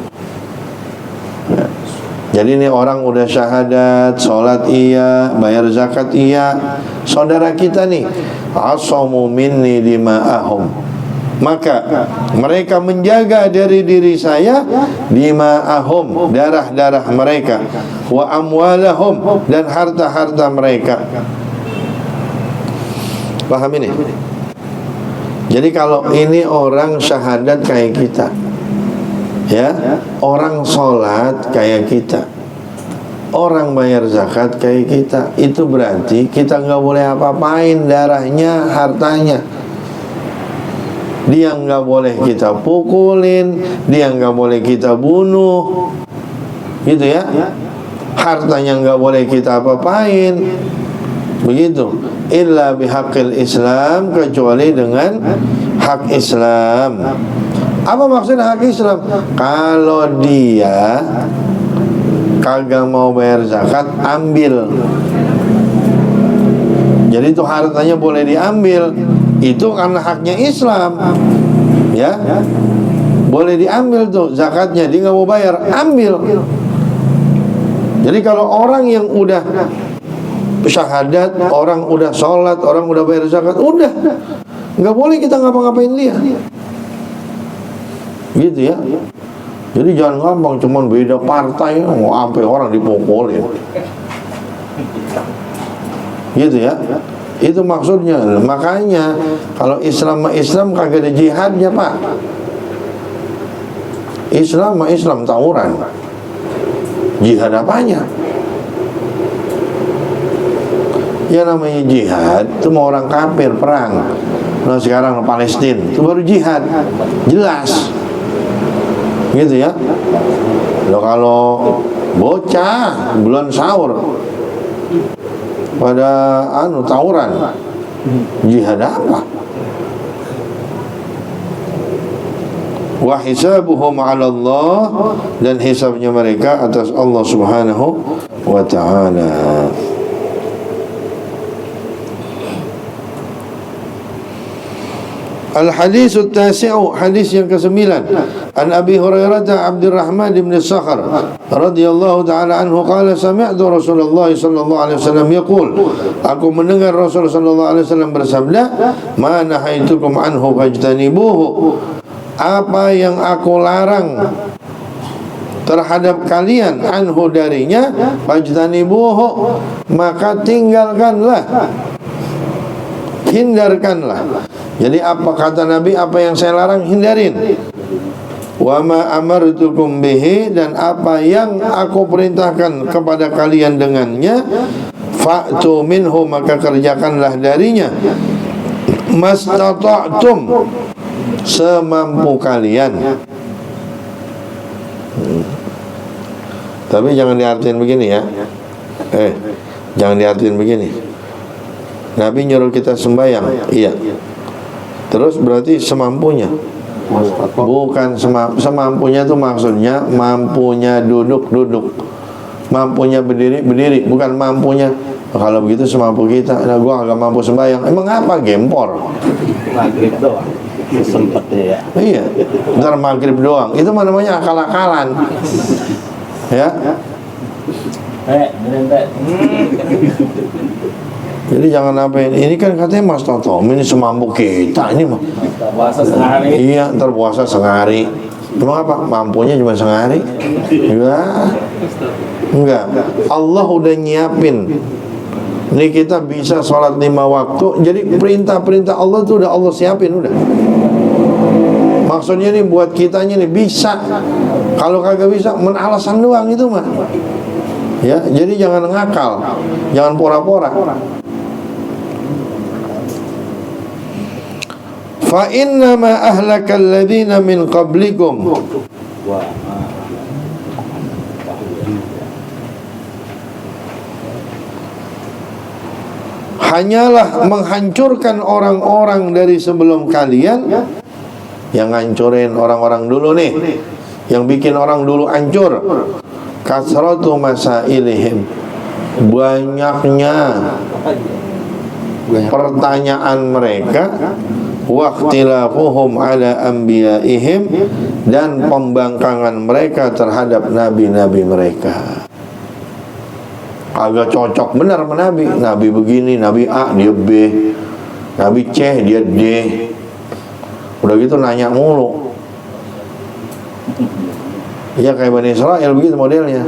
Jadi ini orang udah syahadat, sholat iya, bayar zakat iya, saudara kita nih, asamu minni dima'ahum, maka mereka menjaga dari diri saya dima'ahum, darah-darah mereka, wa amwalahum, dan harta-harta mereka. Paham ini? Jadi kalau ini orang syahadat kayak kita, ya, orang sholat kayak kita, orang bayar zakat kayak kita, itu berarti kita nggak boleh apa-apain darahnya, hartanya. Dia nggak boleh kita pukulin, dia nggak boleh kita bunuh, gitu ya. Hartanya nggak boleh kita apa-apain, begitu. Illa bihaqqil Islam, kecuali dengan hak Islam. Apa maksudnya hak Islam? Kalau dia kagak mau bayar zakat, ambil. Jadi itu hartanya boleh diambil, itu karena haknya Islam, ya. Boleh diambil tuh zakatnya, dia nggak mau bayar, ambil. Jadi kalau orang yang udah syahadat, orang udah sholat, orang udah bayar zakat, udah nggak boleh kita ngapa-ngapain dia, gitu ya. Jadi jangan gampang cuman beda partai mau sampai orang dipukulin, gitu ya. Itu maksudnya. Makanya kalau Islam kagak ada jihadnya, Pak. Islam tawuran, jihad apanya? Ya namanya jihad itu mau orang kafir perang. Nah sekarang Palestina itu baru jihad, jelas, gitu ya. Loh kalau bocah bulan sahur pada tawuran, jihad apa? Wa hisabuhum 'ala Allah, dan hisabnya mereka atas Allah Subhanahu wa ta'ala. Al-haditsu at-tasi'u, hadis yang ke-9. An Abi Hurairah Abdurrahman bin Sakhar radhiyallahu ta'ala anhu qala sami'tu Rasulullah sallallahu alaihi wasallam yaqul, aku mendengar Rasul sallallahu alaihi wasallam bersabda, ma nahaitukum anhu fajtanibuhu, apa yang aku larang terhadap kalian, anhu darinya, fajtanibuhu, maka tinggalkanlah, hindarkanlah. Jadi apa kata Nabi, apa yang saya larang hindarin. Wa ma amartukum bihi, dan apa yang aku perintahkan kepada kalian dengannya, fa'tu minhu, maka kerjakanlah darinya, mastata'tum, semampu kalian. Tapi jangan diartiin begini ya. Jangan diartiin begini. Nabi nyuruh kita sembahyang, iya. Terus berarti semampunya. Bukan semampunya itu maksudnya mampunya duduk, mampunya berdiri, bukan mampunya. Kalau begitu semampu kita. Nah, gua agak mampu sembahyang. Emang apa, gempor? Maghrib doang sempet ya. Iya, ntar maghrib doang. Itu namanya akal-akalan, ya. Jadi jangan apa ini kan katanya Mas Toto, ini semampu kita ini mah. Puasa setengah hari. Iya, ntar puasa setengah hari. Emang apa? Mampunya cuma setengah hari? Enggak. Allah udah nyiapin. Ini kita bisa sholat 5 waktu. Jadi perintah-perintah Allah tuh udah Allah siapin udah. Maksudnya nih buat kitanya nih bisa. Kalau kagak bisa, alasan doang itu mah. Ya, jadi jangan ngakal, jangan pora-pora. Fa inna ma ahlakal ladzina min qablikum, hanyalah menghancurkan orang-orang dari sebelum kalian. Yang ngancurin orang-orang dulu nih, yang bikin orang dulu hancur, kasratu masailihim, banyaknya pertanyaan mereka, waqtilafuhum ala anbiyaihim, dan pembangkangan mereka terhadap nabi-nabi mereka. Agak cocok benar sama nabi. Nabi begini, nabi A dia B, nabi C dia D. Udah gitu nanya mulu. Ya kayak Bani Israel begitu modelnya.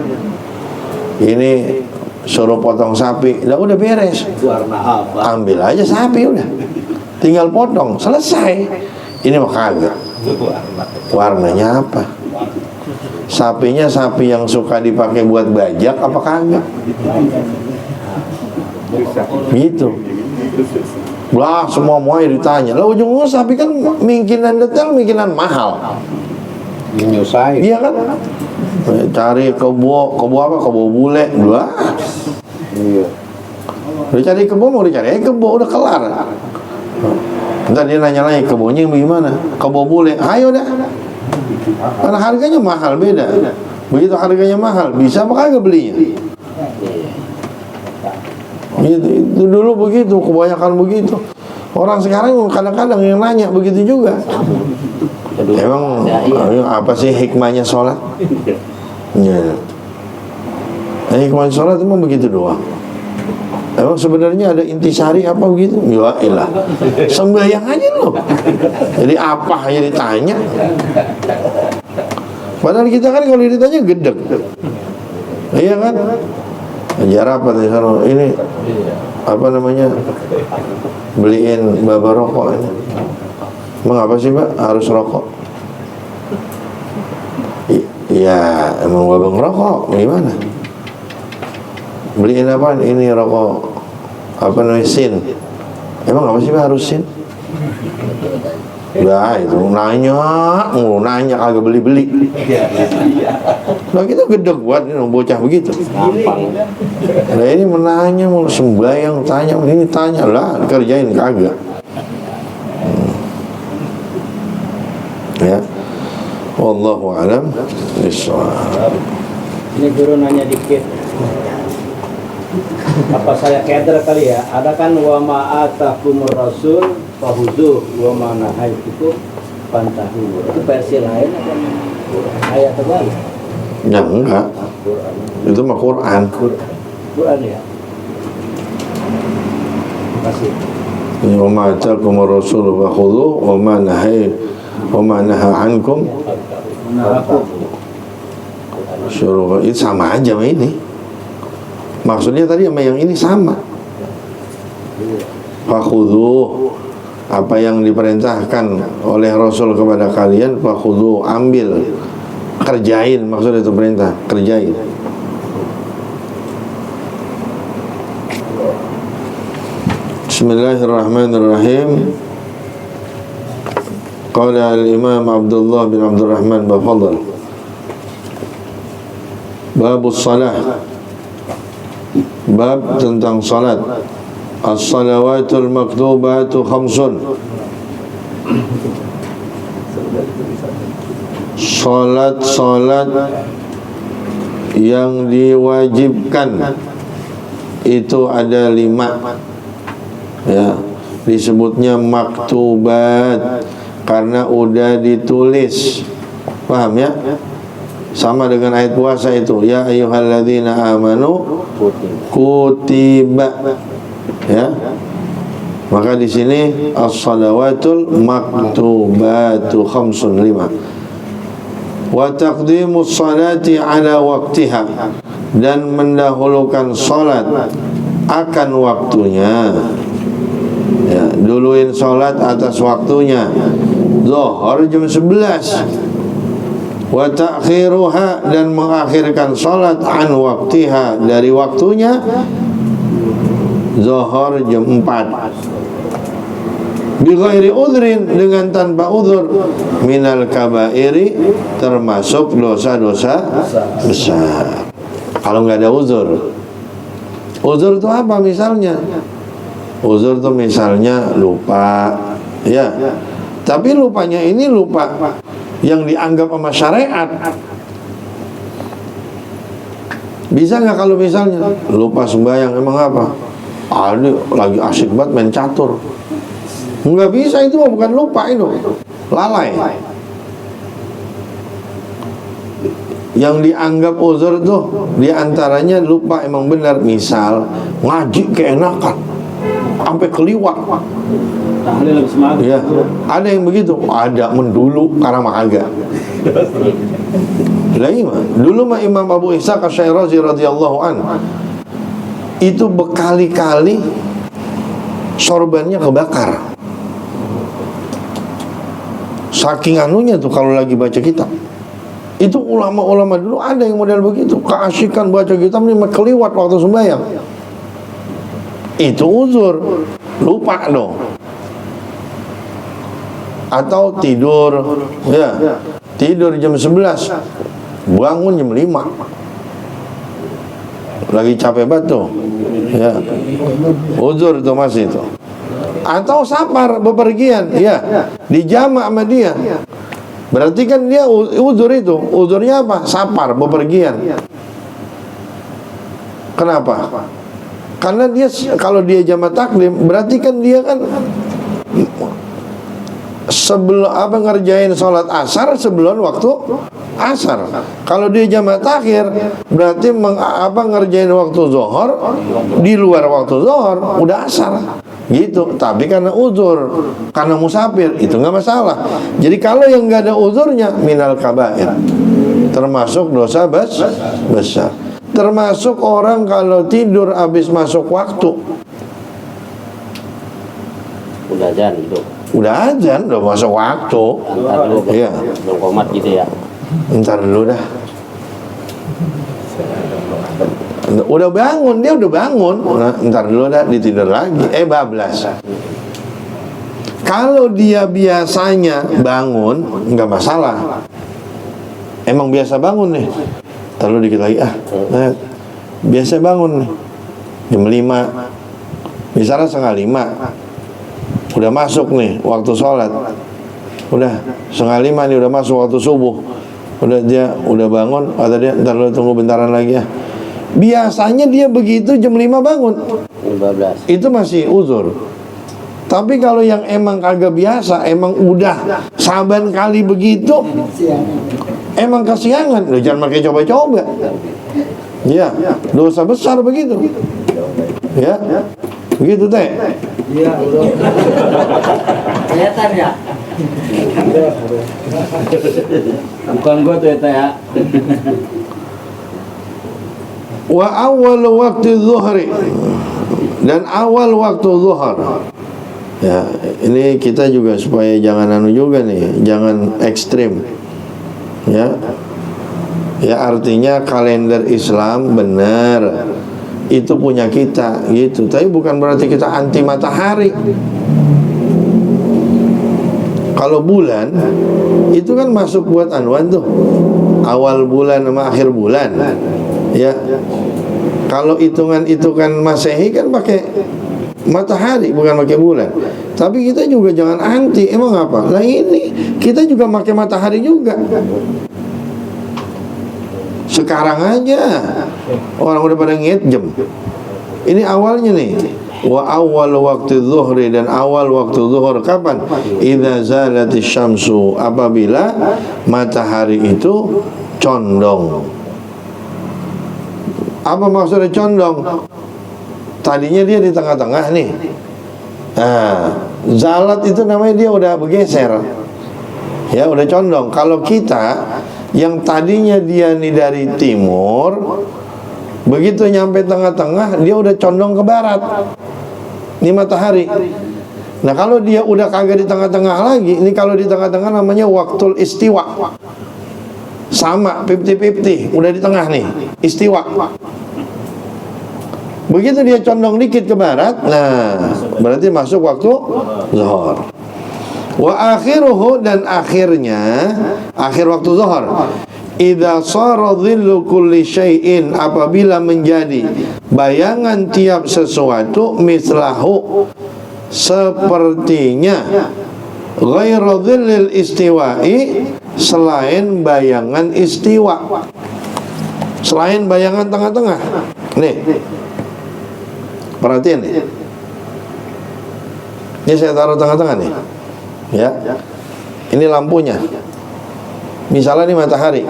Ini suruh potong sapi, udah beres. Warna apa? Ambil aja sapi udah. Tinggal potong, selesai. Ini mah kagak. Warnanya apa? Sapinya sapi yang suka dipakai buat bajak apa kagak? Gitu. Lah semua ditanya. Lah ujung-ujungnya sapi kan mungkinan detail, mungkinan mahal. Nyusahin. Iya kan? Cari kebo apa? Kebo bule, dua. Iya. Udah cari kebo, mau dicari kebo, udah kelar. Ntar dia nanya lagi, kebonya gimana? Kebo bule, ayo dah. Karena harganya mahal, beda. Begitu harganya mahal, bisa apa kagak belinya? Gitu, itu dulu begitu, kebanyakan begitu. Orang sekarang kadang-kadang yang nanya begitu juga. Emang apa sih hikmahnya sholat? Ya. Hikmahnya sholat emang begitu doang. Emang sebenarnya ada intisari apa begitu? Ya elah, sembahyang aja loh. Jadi apa hanya ditanya? Padahal kita kan kalau ditanya gedeg. Iya kan? Ajar apa nih sana? Ini apa namanya? Beliin baba rokok ini. Emang apa sih Mbak? Harus rokok? Iya, emang baba ngerokok. Gimana? Beliin apa? Ini rokok apa namanya? Sin. Emang apa sih Mbak harus sin? Nah itu nanya kagak beli-beli. Nah kita gedeg buat ini bocah begitu. Nah ini menanya mau sembahyang tanya, ini tanya lah kerjain kagak. Ya. Wallahu a'lam bishawab. Ini guru nanya dikit. Apa saya keder kali ya? Ada kan wa ma'atakumur rasul fahuzu wa ma nahaitukum fantahu. Itu versi lain atau ayat terbalik? Ya enggak. Itu mah Quran. Quran ya. Kasih. Wa ma ataakumur rasul fakhudhu wa ma naha ankum syuruh. Itu sama aja sama ini. Maksudnya tadi sama yang ini sama. Fakhudhu, apa yang diperintahkan oleh Rasul kepada kalian, fakhudhu, ambil, kerjain, maksudnya itu perintah, kerjain. Bismillahirrahmanirrahim. Qala al-Imam Abdullah bin Abdul Rahman Bafadal, Babus Salah, bab tentang salat. As-salawatul maktubatu khamsun. Salat yang diwajibkan itu ada 5. Ya, disebutnya maktubat karena udah ditulis. Paham ya? Sama dengan ayat puasa itu, ya ayyuhalladzina amanu kutiba. Ya. Maka di sini as-salawatul maktubatu khamsun, 5. Wa taqdimus salati ala waqtiha, dan mendahulukan salat akan waktunya. Ya, duluin salat atas waktunya. Zuhur jam 11. Wa ta'khiruha, dan mengakhirkan salat an waktiha, dari waktunya. Zuhur jam 4. Bi ghairi udhrin, dengan tanpa udhur. Minal kabairi, termasuk dosa-dosa besar. Kalau nggak ada uzur. Uzur itu apa misalnya? Uzur itu misalnya lupa, ya. Tapi lupanya ini lupa yang dianggap sama syariat. Bisa nggak kalau misalnya lupa sembahyang, emang apa? Ini lagi asik banget main catur. Nggak bisa, itu bukan lupa, itu lalai. Yang dianggap uzur tuh diantaranya lupa emang benar. Misal ngaji keenakan, sampai keliwat. Tahlil lebih semangat. Ya, ada yang begitu, ada mendulu karena mah agak. Lagi mah, dulu mah Imam Abu Ishaq Asy-Syirazi radhiyallahu an itu berkali-kali sorbannya kebakar. Saking anunya tuh kalau lagi baca kitab. Itu ulama-ulama dulu ada yang model begitu, keasikan baca kitab ini keliwat waktu sembahyang. Itu uzur, lupa dong. Atau tidur, ya, tidur jam 11, bangun jam 5, lagi capek banget tuh, ya, uzur itu masih itu. Atau safar bepergian, ya, dijamak sama dia, berarti kan dia uzur itu. Uzurnya apa? Safar bepergian. Kenapa? Karena dia kalau dia jamak takdim, berarti kan dia kan sebelum apa ngerjain sholat asar sebelum waktu asar. Kalau dia jamak takhir, berarti ngerjain waktu zuhur di luar waktu zuhur, udah asar gitu. Tapi karena uzur, karena musafir, itu nggak masalah. Jadi kalau yang nggak ada uzurnya, minal kabair, termasuk dosa besar. Termasuk orang kalau tidur habis masuk waktu, Udah azan gitu. udah azan, udah masuk waktu, Ntar dulu, iya, belum komat gitu ya. ntar dulu dah. Udah bangun, dia udah bangun, nah, ntar dulu dah, ditidur lagi, bablas. Kalau dia biasanya bangun, nggak masalah. Emang biasa bangun nih, ntar dulu dikit lagi, biasa bangun nih, jam 5, misalnya 4:30, udah masuk nih waktu sholat, udah 4:30 nih, udah masuk waktu subuh, udah dia udah bangun, kata dia, ntar dulu tunggu bentaran lagi ya. Biasanya dia begitu jam 5 bangun, 15. itu masih uzur. Tapi kalau yang emang kagak biasa, emang udah saban kali begitu, emang kesiangan, lo jangan pakai coba-coba. Ya, dosa besar begitu. Ya, begitu teh. Iya, udah. Kelihatan ya? Bukan gua tuh ya. Wa awal waktu zuhri, dan awal waktu zuhur. Ya, ini kita juga supaya jangan anu juga nih, jangan ekstrim. Ya. Ya, artinya kalender Islam benar, itu punya kita gitu. Tapi bukan berarti kita anti matahari. Kalau bulan itu kan masuk buat anuan tuh, awal bulan sama akhir bulan. Ya, kalau hitungan Masehi kan pakai matahari, bukan pakai bulan. Tapi kita juga jangan anti. Emang apa? Nah ini kita juga pakai matahari juga. Sekarang aja orang udah pada ngejem. Ini awalnya nih. Wa awal waktu zuhri, dan awal waktu zuhur kapan? Idza zalatis syamsu, apabila matahari itu condong. Apa maksudnya condong? Tadinya dia di tengah-tengah nih. Nah, zalat itu namanya dia udah bergeser. Ya, udah condong. Kalau kita yang tadinya dia nih dari timur, begitu nyampe tengah-tengah dia udah condong ke barat. Ini matahari. Nah, kalau dia udah kagak di tengah-tengah lagi, ini kalau di tengah-tengah namanya waktul istiwa. Sama 50-50, udah di tengah nih, istiwa. Begitu dia condong dikit ke barat, nah berarti masuk waktu zuhur. Wa akhiruhu, dan akhirnya, akhir waktu zuhur, idza sara dhillu kulli syai'in, apabila menjadi bayangan tiap sesuatu, mislahu, sepertinya, ghairu dhillil istiwa'i, selain bayangan istiwa, selain bayangan tengah-tengah. Nih, perhatiin nih. Ini saya taruh tengah-tengah nih. Ya. Ini lampunya. Misalnya ini matahari.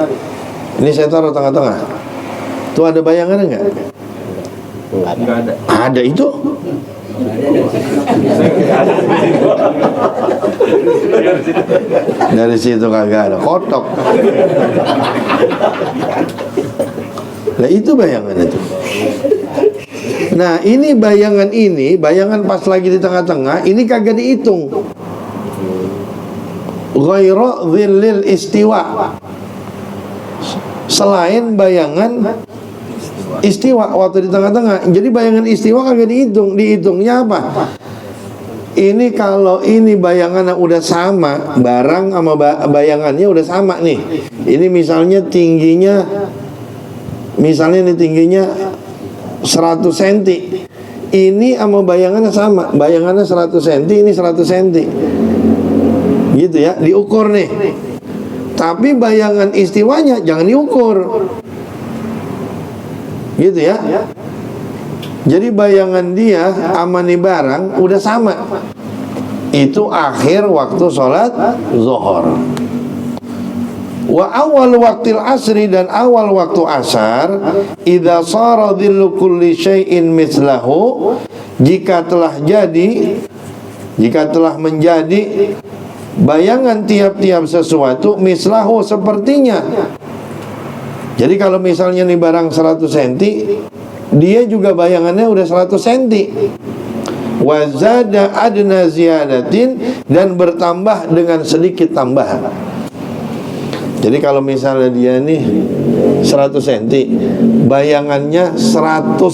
Ini saya taruh tengah-tengah. Tuh ada bayangan enggak? Enggak ada. Ada itu. Dari situ kagak ada kotok. Nah itu bayangan itu. Nah ini bayangan pas lagi di tengah-tengah, ini kagak dihitung. Ghairu dhillil istiwa, selain bayangan istiwa waktu di tengah-tengah. Jadi bayangan istiwa kagak dihitung. Dihitungnya apa? Ini kalau ini bayangannya udah sama, barang sama bayangannya udah sama nih. Ini misalnya tingginya, misalnya ini tingginya 100 cm. Ini sama bayangannya sama. Bayangannya 100 cm, ini 100 cm. Gitu ya, diukur nih. Tapi bayangan istiwanya jangan diukur. Gitu ya. Jadi bayangan dia sama nih barang udah sama. Itu akhir waktu sholat zuhur. Wa awal waktil asri, dan awal waktu asar, idza sara dhillu kulli syai'in mislahu, jika telah menjadi bayangan tiap-tiap sesuatu mislahu, sepertinya. Jadi kalau misalnya nih barang 100 cm, dia juga bayangannya udah 100 cm. Wa zada adna ziyadatin, dan bertambah dengan sedikit tambahan. Jadi kalau misalnya dia nih 100 cm, bayangannya 101,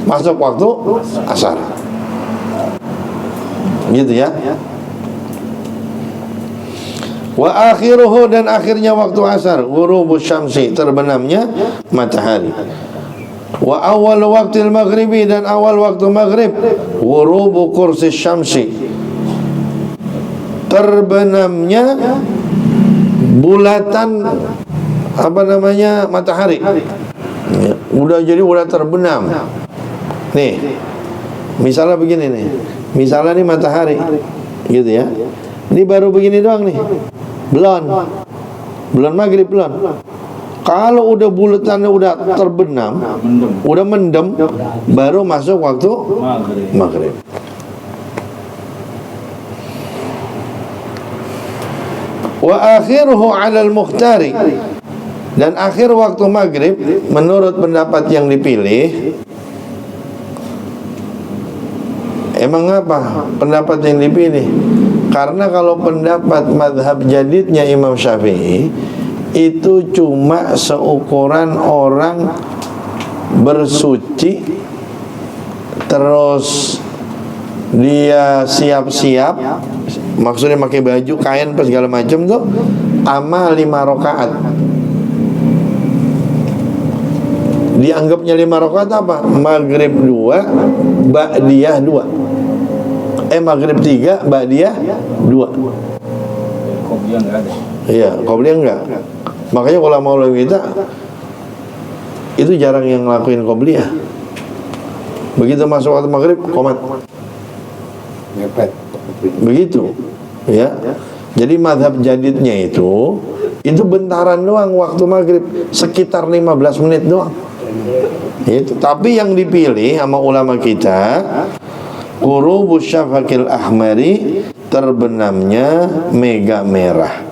masuk waktu asar. Gitu ya. Wa akhiruhu, dan akhirnya waktu asar, ghurubus syamsi, terbenamnya matahari. Wa awal waktil maghribi, dan awal waktu maghrib, ghurubu kursi syamsi, terbenamnya bulatan matahari. Ya, udah terbenam. Nih, misalnya begini nih. Misalnya nih matahari, gitu ya. Ini baru begini doang nih. Belum maghrib belum. Kalau udah bulatannya udah terbenam, udah mendem, baru masuk waktu maghrib. Wa akhiruhu 'alal mukhtari, dan akhir waktu maghrib menurut pendapat yang dipilih. Emang apa pendapat yang dipilih? Karena kalau pendapat madhab jadidnya Imam Syafi'i, itu cuma seukuran orang bersuci, terus dia siap-siap, maksudnya pakai baju, kain, segala macam tuh, sama 5 rakaat. Dianggapnya 5 rakaat apa? Maghrib 2, ba'diyah 2. Maghrib 3, ba'diyah 2. Qobliyah enggak ada. Iya, qobliyah enggak. Makanya ulama kita itu jarang yang ngelakuin qobliyah. Begitu masuk waktu maghrib, qomat. Ngepet. Begitu. Ya. Jadi mazhab jadidnya itu bentaran doang waktu maghrib, sekitar 15 menit doang. Itu. Tapi yang dipilih sama ulama kita, ghurubus syafaqil ahmari, terbenamnya mega merah.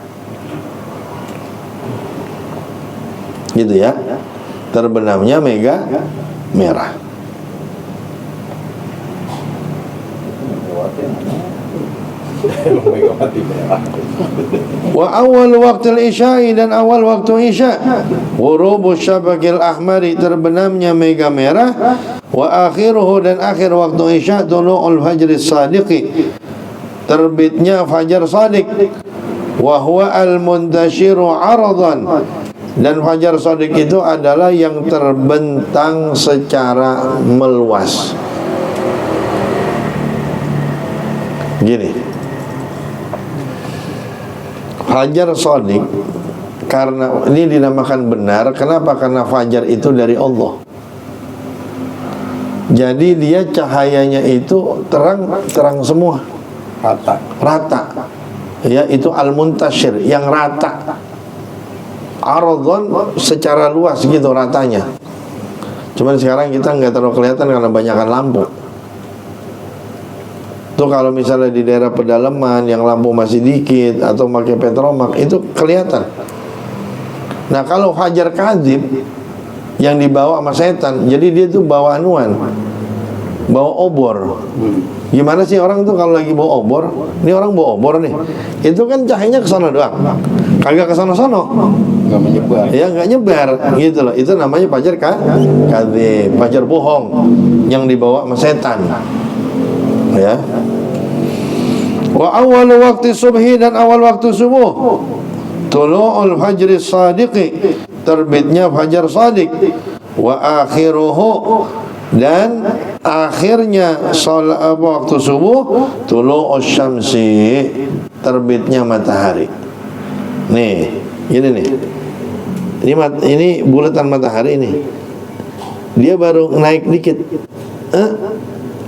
Gitu ya. Terbenamnya mega merah. Wa awal waktu isya'i, dan awal waktu isya, ghurubus syafaqil ahmari, terbenamnya mega merah. Wa akhiruhu, dan akhir waktu isya, tulu'ul fajris sadiqi, terbitnya fajar sadiq. Wa huwa al-muntashiru 'aradan, dan fajar sadiq itu adalah yang terbentang secara meluas. Gini, fajar shadiq, karena ini dinamakan benar. Kenapa? Karena fajar itu dari Allah. Jadi dia cahayanya itu terang semua, rata. Ya, itu al-muntashir, yang rata. Aradhan, secara luas gitu ratanya. Cuman sekarang kita nggak terlalu kelihatan karena banyakkan lampu. Tuh kalau misalnya di daerah pedalaman yang lampu masih dikit atau pakai petromak itu kelihatan. Nah kalau Fajar Kadzib yang dibawa sama setan, jadi dia tuh bawa anuan, bawa obor. Gimana sih orang tuh kalau lagi bawa obor? Ini orang bawa obor nih. Itu kan cahayanya ke sana doang. Kagak ke sana-sono. Nggak menyebar. Ya nggak nyebar gitu loh. Itu namanya Fajar Kadzib, fajar bohong yang dibawa sama setan. Ya. Wa awal waktu subhi, dan awal waktu subuh. Tulu'ul fajri sadiqi, terbitnya fajar sadiq. Wa akhiruhu, dan akhirnya salat waktu subuh. Tulu'us syamsi, terbitnya matahari. Nih, ini nih. Ini bulatan matahari nih. Dia baru naik dikit.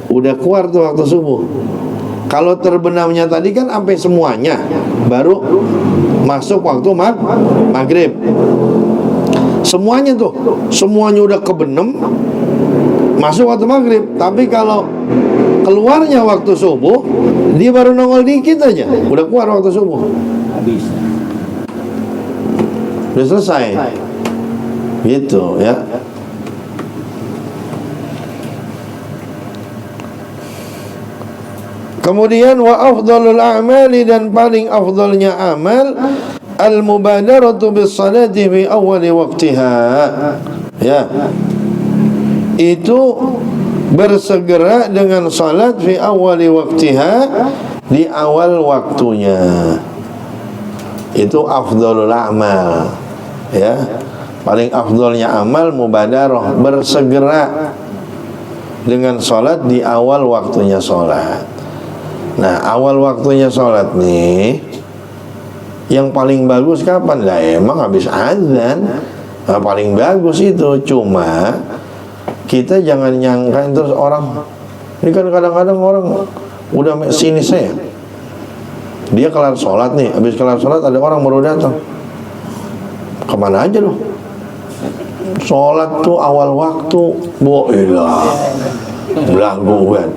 Udah keluar tuh waktu subuh. Kalau terbenamnya tadi kan sampai semuanya, baru masuk waktu maghrib. Semuanya tuh, semuanya udah kebenem, masuk waktu maghrib. Tapi kalau keluarnya waktu subuh, dia baru nongol dikit aja, udah keluar waktu subuh. Habis. Udah selesai. Gitu ya. Kemudian wa afdalul a'mali, dan paling afdalnya amal al-mubadaratu bis salati fi awwali waqtiha. Ya. Itu bersegera dengan salat fi awwali waqtiha, di awal waktunya. Itu afdalul a'mal. Ya. Paling afdalnya amal mubadarah, bersegera dengan salat di awal waktunya salat. Nah, awal waktunya sholat nih, yang paling bagus kapan? Lah emang habis azan. Nah, paling bagus itu. Cuma kita jangan nyangka terus orang. Ini kan kadang-kadang orang udah sinis saya. Dia kelar sholat nih, habis kelar sholat ada orang baru datang. Kemana aja loh? Sholat tuh awal waktu. Boilah. Belagu kan.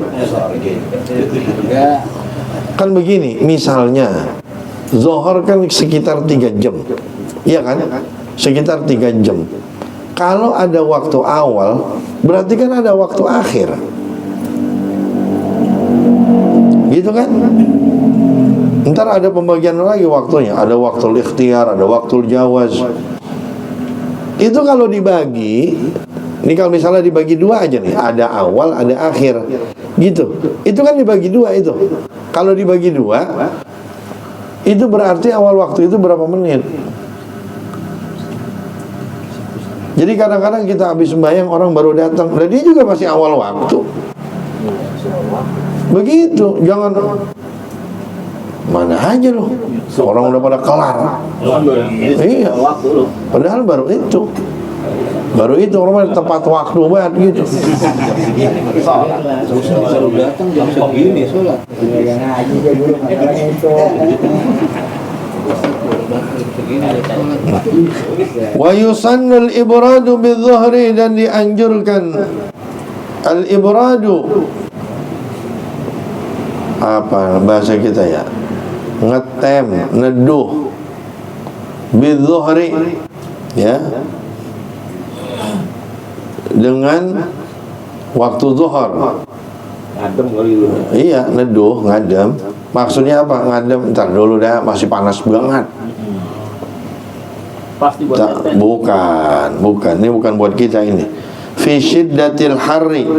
Kan begini, misalnya Zuhur kan sekitar 3 jam. Iya kan? Sekitar 3 jam. Kalau ada waktu awal, berarti kan ada waktu akhir. Gitu kan? Ntar ada pembagian lagi waktunya. Ada waktu ikhtiar, ada waktu jawaz. Itu kalau dibagi, ini kalau misalnya dibagi 2 aja nih, ada awal, ada akhir, gitu. Itu kan dibagi 2 itu. Kalau dibagi 2, itu berarti awal waktu itu berapa menit. Jadi kadang-kadang kita habis sembahyang, orang baru datang, dan dia juga masih awal waktu. Begitu, jangan mana aja loh. Orang udah pada kelar. Iya. Padahal baru itu. Baru itu orang tepat waktu banget gitu. Baru datang jam segini sholat. Yang ngaji dia dulu masalahnya itu. Wa yusannul ibradu bidh-dhuhri, dan dianjurkan al-ibradu, apa bahasa kita ya? Ngetem, neduh bidh-dhuhri, ya, dengan waktu zuhur. Ngadem kali lu. Iya, neduh, ngadem. Maksudnya apa? Ngadem, ntar dulu dah, masih panas banget. Pasti buat Bukan. Ini bukan buat kita ini. Fi syiddatil harri.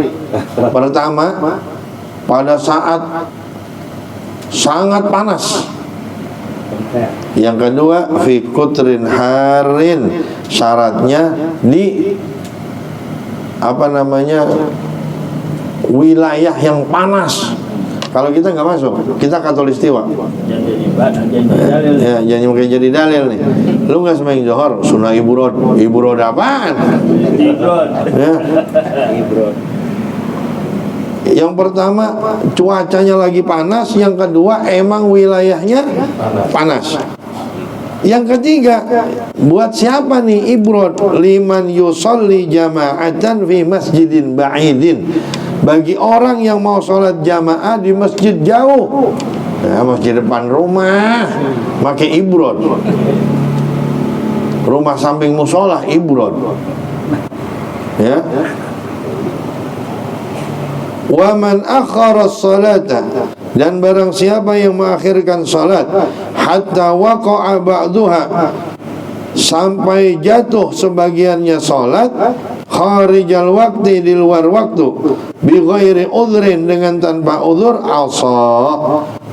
Pertama, pada saat sangat panas. Yang kedua, fi kutrin harin. Syaratnya di wilayah yang panas. Kalau kita nggak masuk, kita katulistiwa. Ya, jangan mungkin jadi dalil nih. Lu nggak sembahyang Zuhur, sunah ibrod apaan? Ya. Yang pertama, cuacanya lagi panas. Yang kedua, emang wilayahnya panas. Yang ketiga, buat siapa nih ibrod? Liman yusolli jama'atan fi masjidin ba'idin. Bagi orang yang mau sholat jamaah di masjid jauh, nah, masjid depan rumah pakai ibrod, rumah samping musola ibrod, ya. Wa man akhara salata, dan barang siapa yang mengakhirkan salat hatta waqa'a ba'duha, sampai jatuh sebagiannya salat kharijal waqti, di luar waktu, bi ghairi udhrin, dengan tanpa uzur, asa,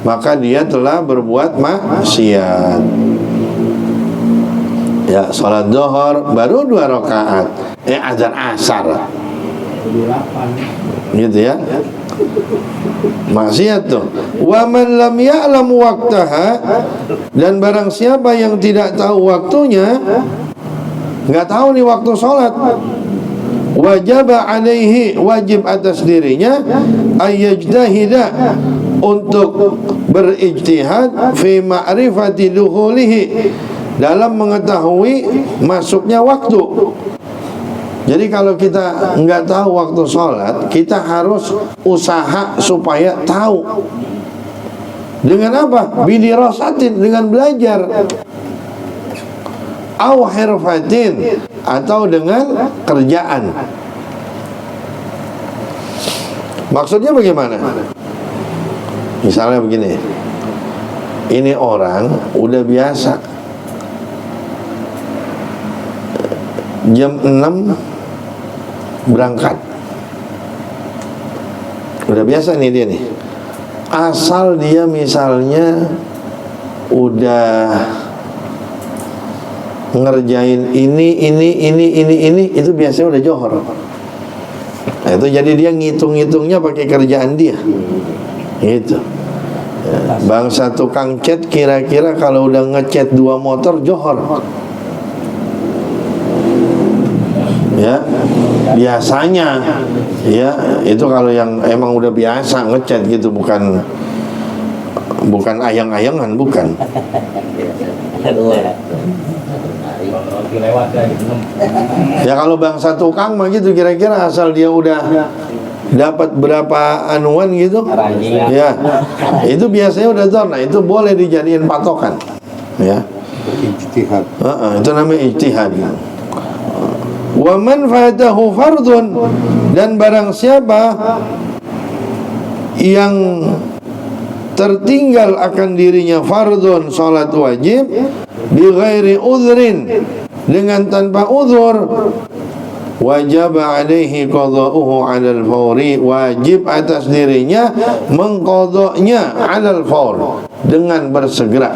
maka dia telah berbuat maksiat. Ya, salat zuhur baru 2 rakaat, azan asar, gitu ya, maksiat tuh. Wa man lam ya'lam waqtaha, dan barang siapa yang tidak tahu waktunya, nggak tahu nih waktu sholat, wajaba alaihi, wajib atas dirinya, ayyajtahida, untuk berijtihad, fi ma'rifati dukhulihi, dalam mengetahui masuknya waktu. Jadi kalau kita nggak tahu waktu sholat, kita harus usaha supaya tahu. Dengan apa? Bidirasatin, dengan belajar. Au hirfatin, atau dengan kerjaan. Maksudnya bagaimana? Misalnya begini, ini orang udah biasa jam 6 berangkat, udah biasa nih dia nih. Asal dia misalnya udah ngerjain ini, itu biasanya udah johor. Nah, itu jadi dia ngitung-ngitungnya pakai kerjaan dia, gitu. Ya, bangsa tukang cat kira-kira kalau udah ngecat 2 motor johor. Ya, biasanya, ya, itu kalau yang emang udah biasa ngecat gitu, bukan ayang-ayangan, bukan. Ya kalau bangsa tukang mah gitu, kira-kira asal dia udah dapat berapa anuan gitu, ya, itu biasanya udah tahu. Nah, itu boleh dijadiin patokan, ya. Ijtihad. Itu namanya ijtihad. Wa man fatahu fardun, dan barang siapa yang tertinggal akan dirinya fardun, salat wajib, bi ghairi udhrin, dengan tanpa uzur, wajib alaihi qada'uhu 'alal fawri, wajib atas dirinya mengqadanya 'alal fawr, dengan bersegera.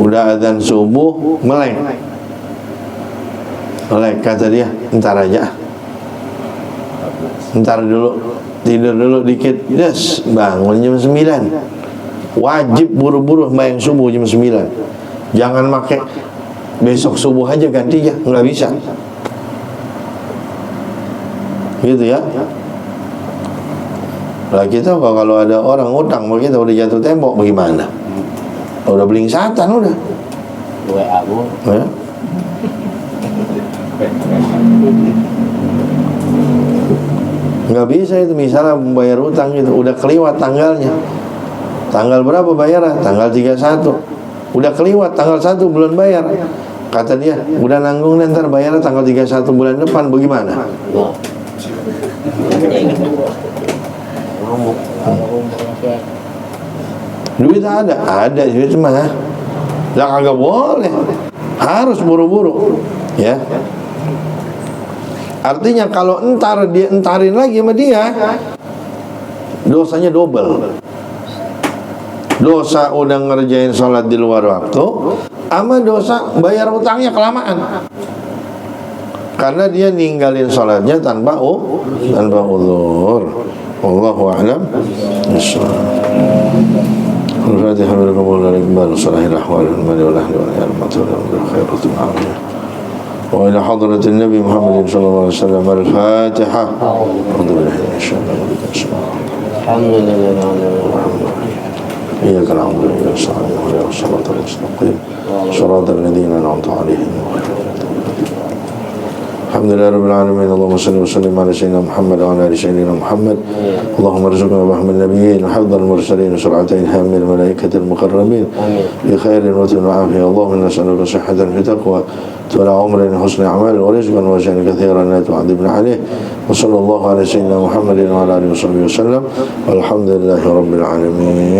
Udah azan subuh, melek, kata dia, entar aja, entar dulu, tidur dulu dikit, yes, bangun jam 9. Wajib buru-buru sembahyang subuh jam 9. Jangan pakai besok subuh aja gantinya, nggak bisa, gitu ya. Lah kita kalau ada orang utang mau kita udah jatuh tembok bagaimana? Udah belingsatan udah. WA bu. Ya. Nggak bisa itu, misalnya membayar utang gitu, udah keliwat tanggalnya. Tanggal berapa bayarnya? Tanggal 31. Udah keliwat tanggal 1 belum bayar. Kata dia, udah nanggung ntar bayarnya tanggal 31 bulan depan, bagaimana? Duit ada duit mah. Lah kagak boleh. Harus buru-buru, ya. Artinya kalau entar dia entarin lagi sama dia, dosanya double. Dosa udah ngerjain sholat di luar waktu, sama dosa bayar utangnya kelamaan. Karena dia ninggalin sholatnya tanpa uzur. Wallahu a'lam. Al-Fatihah wa al-Qabul al-Iqbal Salahil ahwal al-Mali wal-Ahli wal-Yarmatul al-Khairatul A'amiyah wa ila hadratin Nabi Muhammad sallallahu alaihi wasallam. Al-Fatihah. Alhamdulillah. Alhamdulillah. إياك نعبد وإياك نستعين اهدنا الصراط المستقيم صراط الذين أنعمت عليهم الحمد لله رب العالمين اللهم صل وسلم على سيدنا محمد وعلى آل سيدنا محمد اللهم ارزقنا فهم النبيين وحفظ المرسلين وسرعة إلهام الملائكة المقربين بخير وتن وعافية اللهم نسألك صحة في تقوى طول عمر حسن أعمال ورزقا واسعا كثيرا لا تعذبنا عليه وصلى الله على سيدنا محمد وعلى آله وصحبه وسلم والحمد لله رب العالمين.